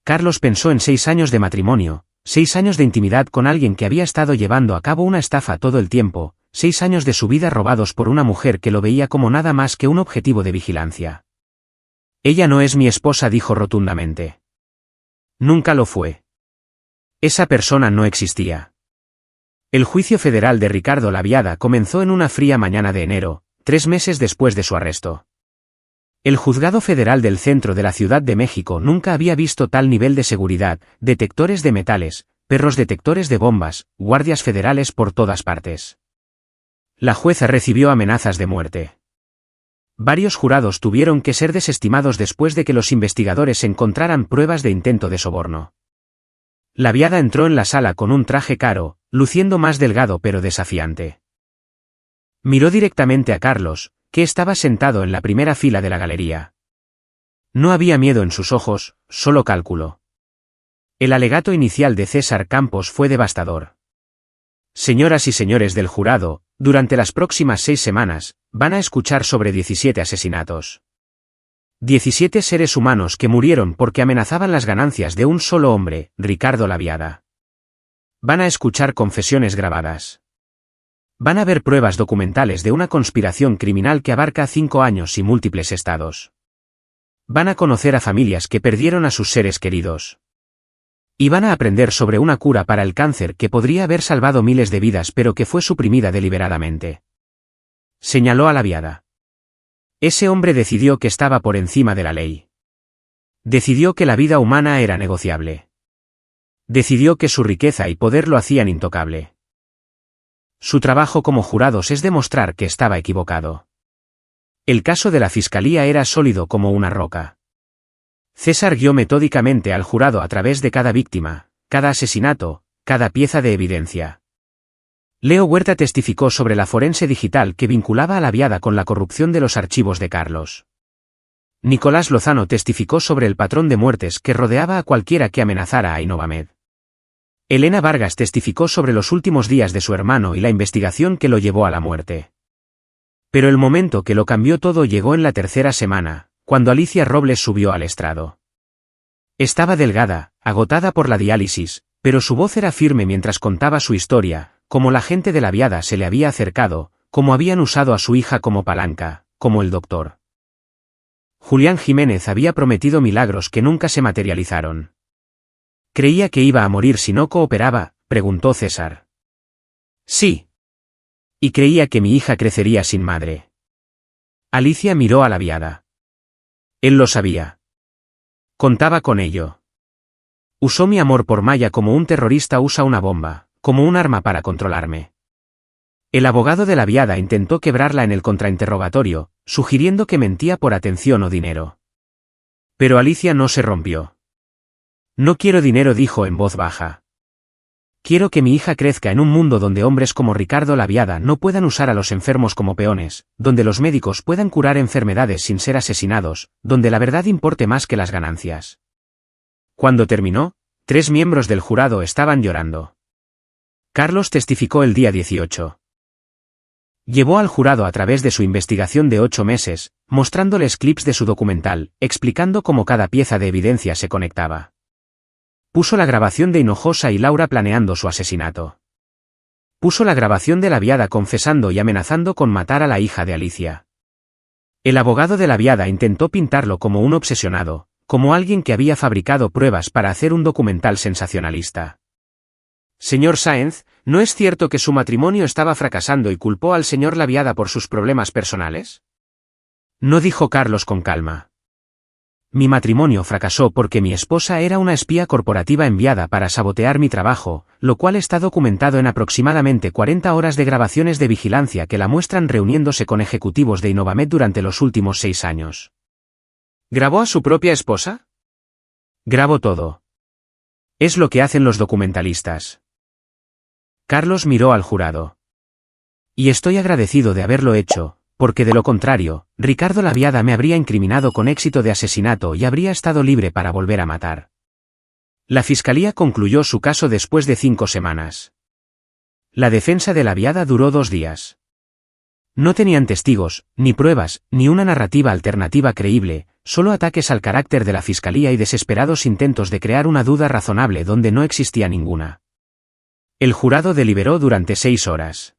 Carlos pensó en 6 años de matrimonio, 6 años de intimidad con alguien que había estado llevando a cabo una estafa todo el tiempo, 6 años de su vida robados por una mujer que lo veía como nada más que un objetivo de vigilancia. Ella no es mi esposa, dijo rotundamente. Nunca lo fue. Esa persona no existía. El juicio federal de Ricardo Laviada comenzó en una fría mañana de enero, 3 meses después de su arresto. El juzgado federal del centro de la Ciudad de México nunca había visto tal nivel de seguridad, detectores de metales, perros detectores de bombas, guardias federales por todas partes. La jueza recibió amenazas de muerte. Varios jurados tuvieron que ser desestimados después de que los investigadores encontraran pruebas de intento de soborno. Laviada entró en la sala con un traje caro, luciendo más delgado pero desafiante. Miró directamente a Carlos, que estaba sentado en la primera fila de la galería. No había miedo en sus ojos, solo cálculo. El alegato inicial de César Campos fue devastador. Señoras y señores del jurado, durante las próximas 6 semanas, van a escuchar sobre 17 asesinatos. 17 seres humanos que murieron porque amenazaban las ganancias de un solo hombre, Ricardo Laviada. Van a escuchar confesiones grabadas. Van a ver pruebas documentales de una conspiración criminal que abarca 5 años y múltiples estados. Van a conocer a familias que perdieron a sus seres queridos. Iban a aprender sobre una cura para el cáncer que podría haber salvado miles de vidas pero que fue suprimida deliberadamente. Señaló a la Viada. Ese hombre decidió que estaba por encima de la ley. Decidió que la vida humana era negociable. Decidió que su riqueza y poder lo hacían intocable. Su trabajo como jurados es demostrar que estaba equivocado. El caso de la fiscalía era sólido como una roca. César guió metódicamente al jurado a través de cada víctima, cada asesinato, cada pieza de evidencia. Leo Huerta testificó sobre la forense digital que vinculaba a la Viada con la corrupción de los archivos de Carlos. Nicolás Lozano testificó sobre el patrón de muertes que rodeaba a cualquiera que amenazara a Inovamed. Elena Vargas testificó sobre los últimos días de su hermano y la investigación que lo llevó a la muerte. Pero el momento que lo cambió todo llegó en la tercera semana, cuando Alicia Robles subió al estrado. Estaba delgada, agotada por la diálisis, pero su voz era firme mientras contaba su historia, como la gente de la Viada se le había acercado, como habían usado a su hija como palanca, como el doctor. Julián Jiménez había prometido milagros que nunca se materializaron. ¿Creía que iba a morir si no cooperaba?, preguntó César. Sí. Y creía que mi hija crecería sin madre. Alicia miró a la Viada. Él lo sabía. Contaba con ello. Usó mi amor por Maya como un terrorista usa una bomba, como un arma para controlarme. El abogado de la Viada intentó quebrarla en el contrainterrogatorio, sugiriendo que mentía por atención o dinero. Pero Alicia no se rompió. No quiero dinero, dijo en voz baja. Quiero que mi hija crezca en un mundo donde hombres como Ricardo la Viada no puedan usar a los enfermos como peones, donde los médicos puedan curar enfermedades sin ser asesinados, donde la verdad importe más que las ganancias. Cuando terminó, 3 miembros del jurado estaban llorando. Carlos testificó el día 18. Llevó al jurado a través de su investigación de 8 meses, mostrándoles clips de su documental, explicando cómo cada pieza de evidencia se conectaba. Puso la grabación de Hinojosa y Laura planeando su asesinato. Puso la grabación de la Viada confesando y amenazando con matar a la hija de Alicia. El abogado de la Viada intentó pintarlo como un obsesionado, como alguien que había fabricado pruebas para hacer un documental sensacionalista. Señor Sáenz, ¿no es cierto que su matrimonio estaba fracasando y culpó al señor la Viada por sus problemas personales? No, dijo Carlos con calma. Mi matrimonio fracasó porque mi esposa era una espía corporativa enviada para sabotear mi trabajo, lo cual está documentado en aproximadamente 40 horas de grabaciones de vigilancia que la muestran reuniéndose con ejecutivos de Inovamed durante los últimos 6 años. ¿Grabó a su propia esposa? Grabo todo. Es lo que hacen los documentalistas. Carlos miró al jurado. Y estoy agradecido de haberlo hecho, porque de lo contrario, Ricardo la Viada me habría incriminado con éxito de asesinato y habría estado libre para volver a matar. La fiscalía concluyó su caso después de 5 semanas. La defensa de la Viada duró 2 días. No tenían testigos, ni pruebas, ni una narrativa alternativa creíble, solo ataques al carácter de la fiscalía y desesperados intentos de crear una duda razonable donde no existía ninguna. El jurado deliberó durante 6 horas.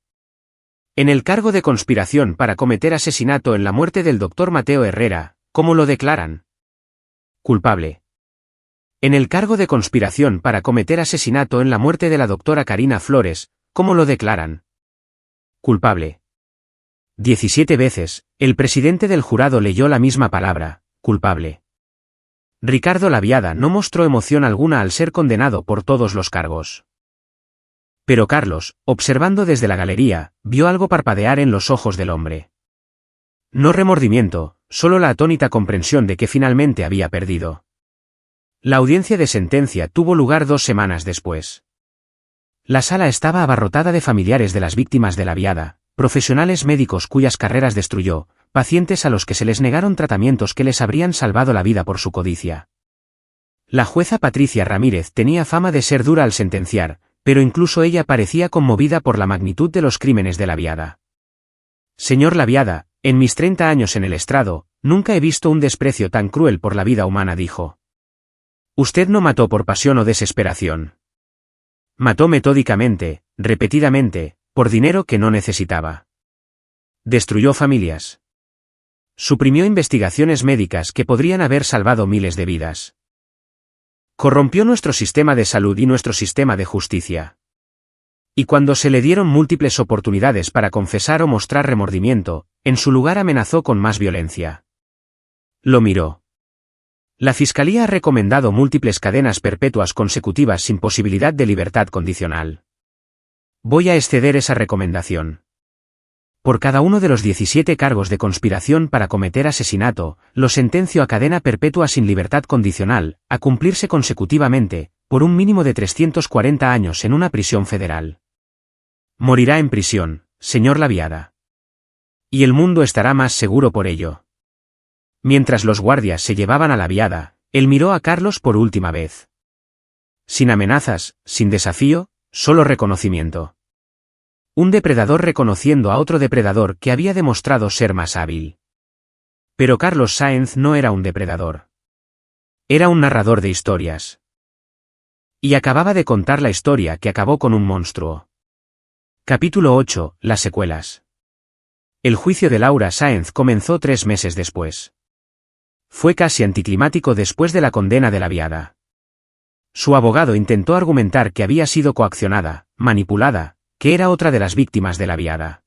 En el cargo de conspiración para cometer asesinato en la muerte del doctor Mateo Herrera, ¿cómo lo declaran? Culpable. En el cargo de conspiración para cometer asesinato en la muerte de la doctora Karina Flores, ¿cómo lo declaran? Culpable. 17 veces, el presidente del jurado leyó la misma palabra, culpable. Ricardo la Viada no mostró emoción alguna al ser condenado por todos los cargos. Pero Carlos, observando desde la galería, vio algo parpadear en los ojos del hombre. No remordimiento, solo la atónita comprensión de que finalmente había perdido. La audiencia de sentencia tuvo lugar 2 semanas después. La sala estaba abarrotada de familiares de las víctimas de la Viada, profesionales médicos cuyas carreras destruyó, pacientes a los que se les negaron tratamientos que les habrían salvado la vida por su codicia. La jueza Patricia Ramírez tenía fama de ser dura al sentenciar, pero incluso ella parecía conmovida por la magnitud de los crímenes de la Viada. Señor la Viada, en mis 30 años en el estrado, nunca he visto un desprecio tan cruel por la vida humana, dijo. Usted no mató por pasión o desesperación. Mató metódicamente, repetidamente, por dinero que no necesitaba. Destruyó familias. Suprimió investigaciones médicas que podrían haber salvado miles de vidas. Corrompió nuestro sistema de salud y nuestro sistema de justicia. Y cuando se le dieron múltiples oportunidades para confesar o mostrar remordimiento, en su lugar amenazó con más violencia. Lo miró. La Fiscalía ha recomendado múltiples cadenas perpetuas consecutivas sin posibilidad de libertad condicional. Voy a exceder esa recomendación. Por cada uno de los 17 cargos de conspiración para cometer asesinato, lo sentencio a cadena perpetua sin libertad condicional, a cumplirse consecutivamente, por un mínimo de 340 años en una prisión federal. Morirá en prisión, señor Laviada. Y el mundo estará más seguro por ello. Mientras los guardias se llevaban a Laviada, él miró a Carlos por última vez. Sin amenazas, sin desafío, solo reconocimiento. Un depredador reconociendo a otro depredador que había demostrado ser más hábil. Pero Carlos Sáenz no era un depredador. Era un narrador de historias. Y acababa de contar la historia que acabó con un monstruo. Capítulo 8. Las secuelas. El juicio de Laura Sáenz comenzó 3 meses después. Fue casi anticlimático después de la condena de Laviada. Su abogado intentó argumentar que había sido coaccionada, manipulada, que era otra de las víctimas de Laviada.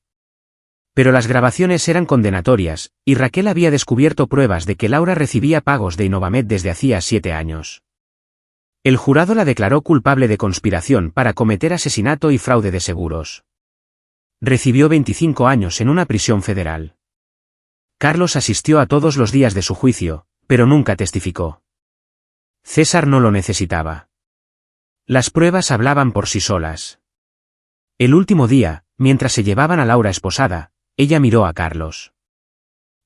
Pero las grabaciones eran condenatorias, y Raquel había descubierto pruebas de que Laura recibía pagos de Innovamed desde hacía 7 años. El jurado la declaró culpable de conspiración para cometer asesinato y fraude de seguros. Recibió 25 años en una prisión federal. Carlos asistió a todos los días de su juicio, pero nunca testificó. César no lo necesitaba. Las pruebas hablaban por sí solas. El último día, mientras se llevaban a Laura esposada, ella miró a Carlos.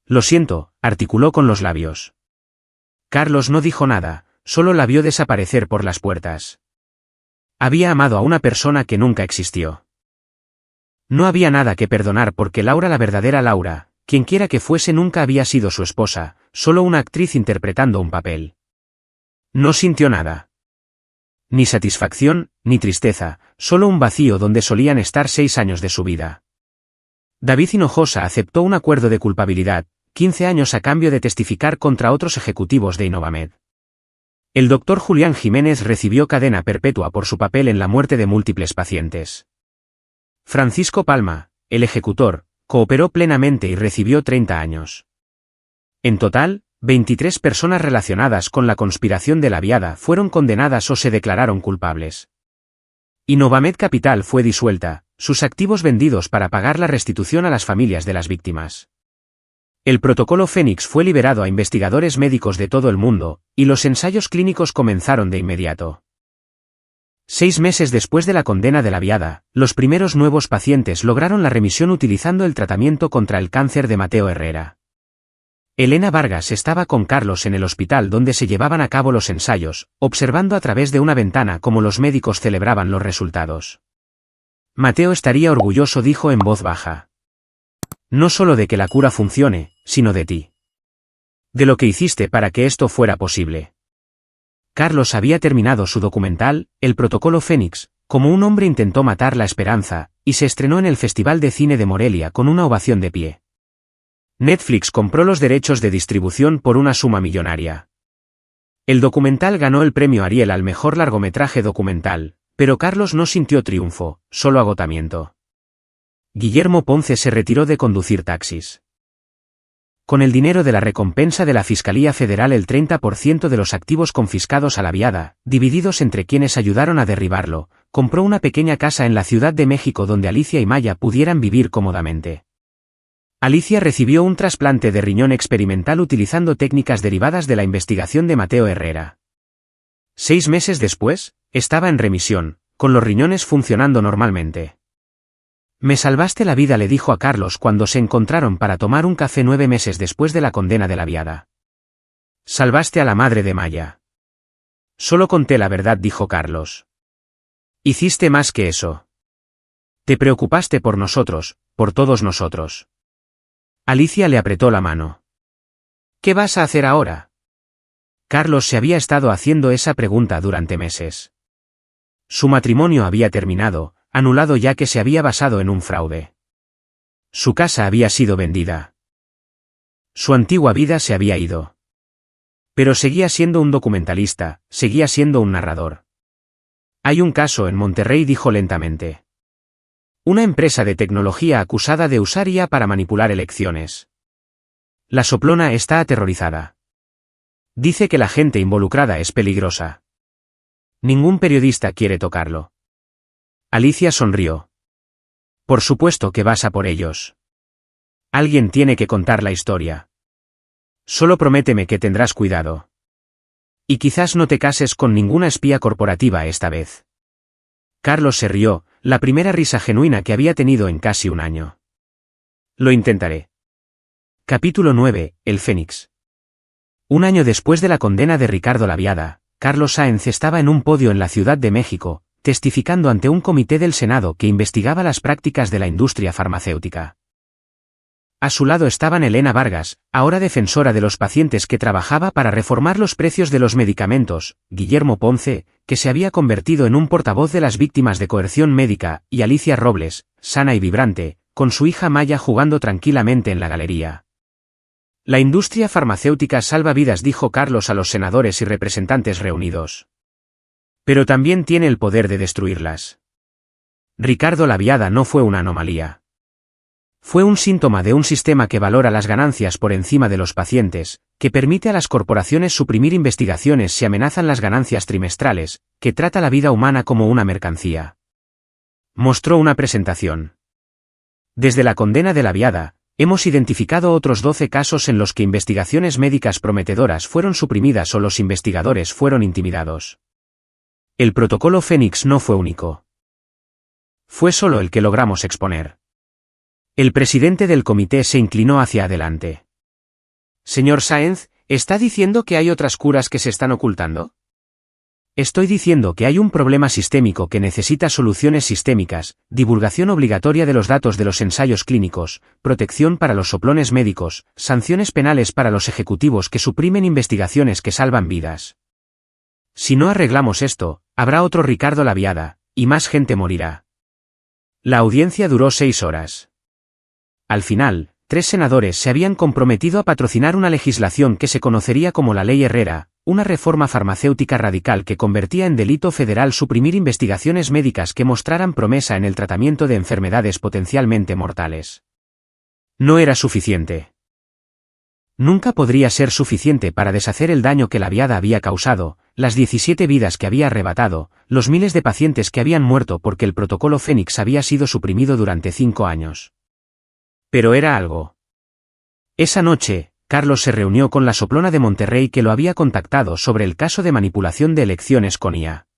Lo siento, articuló con los labios. Carlos no dijo nada, solo la vio desaparecer por las puertas. Había amado a una persona que nunca existió. No había nada que perdonar porque Laura, la verdadera Laura, quienquiera que fuese, nunca había sido su esposa, solo una actriz interpretando un papel. No sintió nada. Ni satisfacción, ni tristeza, solo un vacío donde solían estar 6 años de su vida. David Hinojosa aceptó un acuerdo de culpabilidad, 15 años a cambio de testificar contra otros ejecutivos de Innovamed. El doctor Julián Jiménez recibió cadena perpetua por su papel en la muerte de múltiples pacientes. Francisco Palma, el ejecutor, cooperó plenamente y recibió 30 años. En total, 23 personas relacionadas con la conspiración de Laviada fueron condenadas o se declararon culpables. Innovamed Capital fue disuelta, sus activos vendidos para pagar la restitución a las familias de las víctimas. El protocolo Fénix fue liberado a investigadores médicos de todo el mundo, y los ensayos clínicos comenzaron de inmediato. 6 meses después de la condena de Laviada, los primeros nuevos pacientes lograron la remisión utilizando el tratamiento contra el cáncer de Mateo Herrera. Elena Vargas estaba con Carlos en el hospital donde se llevaban a cabo los ensayos, observando a través de una ventana cómo los médicos celebraban los resultados. Mateo estaría orgulloso, dijo en voz baja. No solo de que la cura funcione, sino de ti. De lo que hiciste para que esto fuera posible. Carlos había terminado su documental, El Protocolo Fénix, como un hombre intentó matar la esperanza, y se estrenó en el Festival de Cine de Morelia con una ovación de pie. Netflix compró los derechos de distribución por una suma millonaria. El documental ganó el premio Ariel al mejor largometraje documental, pero Carlos no sintió triunfo, solo agotamiento. Guillermo Ponce se retiró de conducir taxis. Con el dinero de la recompensa de la Fiscalía Federal, el 30% de los activos confiscados a Laviada, divididos entre quienes ayudaron a derribarlo, compró una pequeña casa en la Ciudad de México donde Alicia y Maya pudieran vivir cómodamente. Alicia recibió un trasplante de riñón experimental utilizando técnicas derivadas de la investigación de Mateo Herrera. 6 meses después, estaba en remisión, con los riñones funcionando normalmente. Me salvaste la vida, le dijo a Carlos cuando se encontraron para tomar un café 9 meses después de la condena de Laviada. Salvaste a la madre de Maya. Solo conté la verdad, dijo Carlos. Hiciste más que eso. Te preocupaste por nosotros, por todos nosotros. Alicia le apretó la mano. ¿Qué vas a hacer ahora? Carlos se había estado haciendo esa pregunta durante meses. Su matrimonio había terminado, anulado ya que se había basado en un fraude. Su casa había sido vendida. Su antigua vida se había ido. Pero seguía siendo un documentalista, seguía siendo un narrador. Hay un caso en Monterrey, dijo lentamente. Una empresa de tecnología acusada de usar IA para manipular elecciones. La soplona está aterrorizada. Dice que la gente involucrada es peligrosa. Ningún periodista quiere tocarlo. Alicia sonrió. Por supuesto que vas a por ellos. Alguien tiene que contar la historia. Solo prométeme que tendrás cuidado. Y quizás no te cases con ninguna espía corporativa esta vez. Carlos se rió, la primera risa genuina que había tenido en casi un año. Lo intentaré. Capítulo 9. El Fénix. Un año después de la condena de Ricardo Laviada, Carlos Sáenz estaba en un podio en la Ciudad de México, testificando ante un comité del Senado que investigaba las prácticas de la industria farmacéutica. A su lado estaban Elena Vargas, ahora defensora de los pacientes que trabajaba para reformar los precios de los medicamentos, Guillermo Ponce, que se había convertido en un portavoz de las víctimas de coerción médica, y Alicia Robles, sana y vibrante, con su hija Maya jugando tranquilamente en la galería. La industria farmacéutica salva vidas, dijo Carlos a los senadores y representantes reunidos. Pero también tiene el poder de destruirlas. Ricardo Laviada no fue una anomalía. Fue un síntoma de un sistema que valora las ganancias por encima de los pacientes, que permite a las corporaciones suprimir investigaciones si amenazan las ganancias trimestrales, que trata la vida humana como una mercancía. Mostró una presentación. Desde la condena de Laviada, hemos identificado otros 12 casos en los que investigaciones médicas prometedoras fueron suprimidas o los investigadores fueron intimidados. El protocolo Fénix no fue único. Fue solo el que logramos exponer. El presidente del comité se inclinó hacia adelante. Señor Sáenz, ¿está diciendo que hay otras curas que se están ocultando? Estoy diciendo que hay un problema sistémico que necesita soluciones sistémicas, divulgación obligatoria de los datos de los ensayos clínicos, protección para los soplones médicos, sanciones penales para los ejecutivos que suprimen investigaciones que salvan vidas. Si no arreglamos esto, habrá otro Ricardo Laviada, y más gente morirá. La audiencia duró 6 horas. Al final, 3 senadores se habían comprometido a patrocinar una legislación que se conocería como la Ley Herrera, una reforma farmacéutica radical que convertía en delito federal suprimir investigaciones médicas que mostraran promesa en el tratamiento de enfermedades potencialmente mortales. No era suficiente. Nunca podría ser suficiente para deshacer el daño que Laviada había causado, las 17 vidas que había arrebatado, los miles de pacientes que habían muerto porque el protocolo Fénix había sido suprimido durante 5 años. Pero era algo. Esa noche, Carlos se reunió con la soplona de Monterrey que lo había contactado sobre el caso de manipulación de elecciones con IA.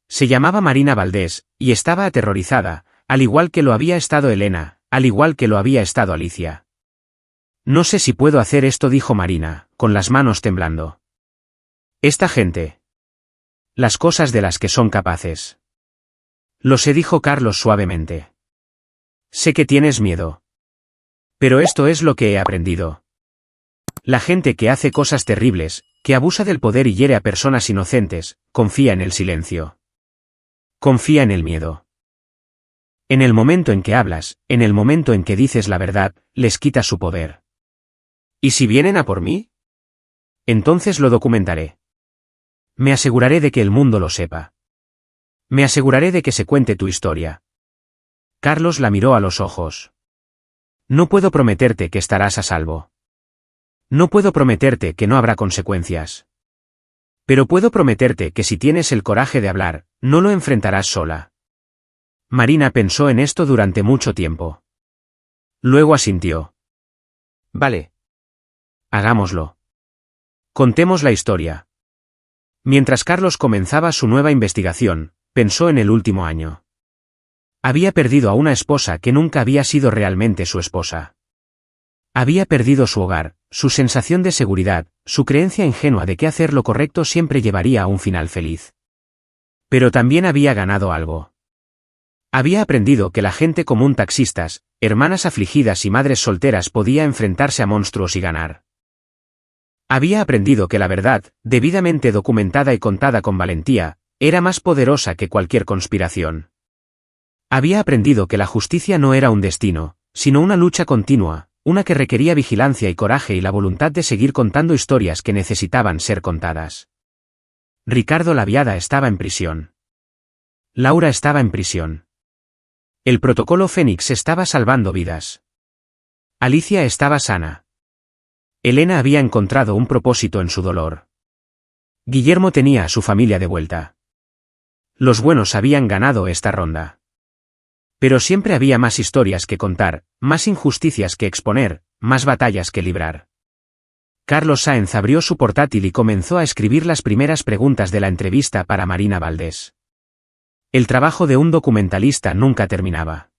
Se llamaba Marina Valdés, y estaba aterrorizada, al igual que lo había estado Elena, al igual que lo había estado Alicia. No sé si puedo hacer esto, dijo Marina, con las manos temblando. Esta gente. Las cosas de las que son capaces. Lo sé, dijo Carlos suavemente. Sé que tienes miedo. Pero esto es lo que he aprendido. La gente que hace cosas terribles, que abusa del poder y hiere a personas inocentes, confía en el silencio. Confía en el miedo. En el momento en que hablas, en el momento en que dices la verdad, les quitas su poder. ¿Y si vienen a por mí? Entonces lo documentaré. Me aseguraré de que el mundo lo sepa. Me aseguraré de que se cuente tu historia. Carlos la miró a los ojos. No puedo prometerte que estarás a salvo. No puedo prometerte que no habrá consecuencias. Pero puedo prometerte que si tienes el coraje de hablar, no lo enfrentarás sola. Marina pensó en esto durante mucho tiempo. Luego asintió. Vale. Hagámoslo. Contemos la historia. Mientras Carlos comenzaba su nueva investigación, pensó en el último año. Había perdido a una esposa que nunca había sido realmente su esposa. Había perdido su hogar, su sensación de seguridad, su creencia ingenua de que hacer lo correcto siempre llevaría a un final feliz. Pero también había ganado algo. Había aprendido que la gente común, taxistas, hermanas afligidas y madres solteras, podía enfrentarse a monstruos y ganar. Había aprendido que la verdad, debidamente documentada y contada con valentía, era más poderosa que cualquier conspiración. Había aprendido que la justicia no era un destino, sino una lucha continua, una que requería vigilancia y coraje y la voluntad de seguir contando historias que necesitaban ser contadas. Ricardo Laviada estaba en prisión. Laura estaba en prisión. El protocolo Fénix estaba salvando vidas. Alicia estaba sana. Elena había encontrado un propósito en su dolor. Guillermo tenía a su familia de vuelta. Los buenos habían ganado esta ronda. Pero siempre había más historias que contar, más injusticias que exponer, más batallas que librar. Carlos Sáenz abrió su portátil y comenzó a escribir las primeras preguntas de la entrevista para Marina Valdés. El trabajo de un documentalista nunca terminaba.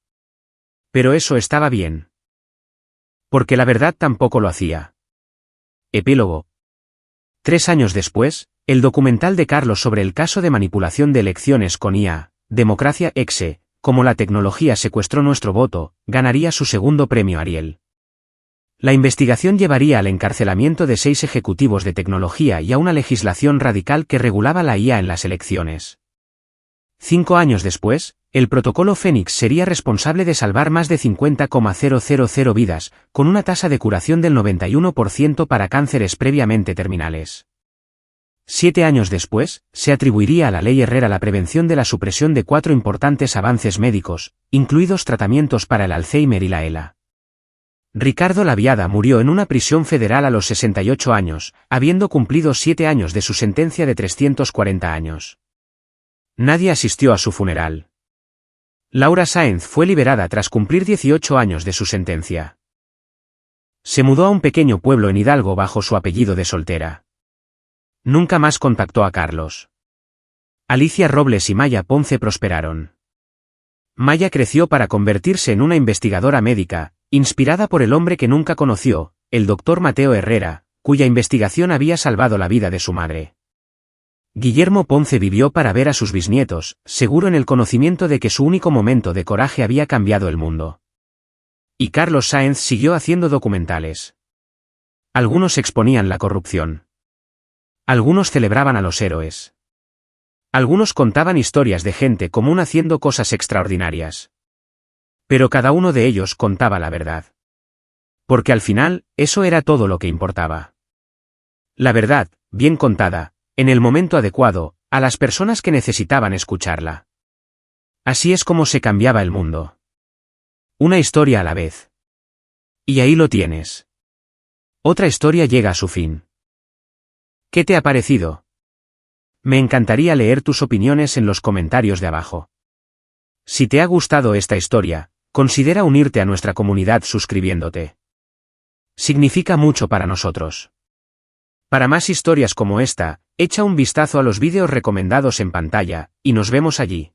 Pero eso estaba bien. Porque la verdad tampoco lo hacía. Epílogo. 3 años después, el documental de Carlos sobre el caso de manipulación de elecciones con IA, Democracia Exe, como la tecnología secuestró nuestro voto, ganaría su segundo premio Ariel. La investigación llevaría al encarcelamiento de 6 ejecutivos de tecnología y a una legislación radical que regulaba la IA en las elecciones. 5 años después, el protocolo Fénix sería responsable de salvar más de 50,000 vidas, con una tasa de curación del 91% para cánceres previamente terminales. 7 años después, se atribuiría a la Ley Herrera la prevención de la supresión de 4 importantes avances médicos, incluidos tratamientos para el Alzheimer y la ELA. Ricardo Laviada murió en una prisión federal a los 68 años, habiendo cumplido 7 años de su sentencia de 340 años. Nadie asistió a su funeral. Laura Sáenz fue liberada tras cumplir 18 años de su sentencia. Se mudó a un pequeño pueblo en Hidalgo bajo su apellido de soltera. Nunca más contactó a Carlos. Alicia Robles y Maya Ponce prosperaron. Maya creció para convertirse en una investigadora médica, inspirada por el hombre que nunca conoció, el doctor Mateo Herrera, cuya investigación había salvado la vida de su madre. Guillermo Ponce vivió para ver a sus bisnietos, seguro en el conocimiento de que su único momento de coraje había cambiado el mundo. Y Carlos Sáenz siguió haciendo documentales. Algunos exponían la corrupción. Algunos celebraban a los héroes. Algunos contaban historias de gente común haciendo cosas extraordinarias. Pero cada uno de ellos contaba la verdad. Porque al final, eso era todo lo que importaba. La verdad, bien contada, en el momento adecuado, a las personas que necesitaban escucharla. Así es como se cambiaba el mundo. Una historia a la vez. Y ahí lo tienes. Otra historia llega a su fin. ¿Qué te ha parecido? Me encantaría leer tus opiniones en los comentarios de abajo. Si te ha gustado esta historia, considera unirte a nuestra comunidad suscribiéndote. Significa mucho para nosotros. Para más historias como esta, echa un vistazo a los vídeos recomendados en pantalla, y nos vemos allí.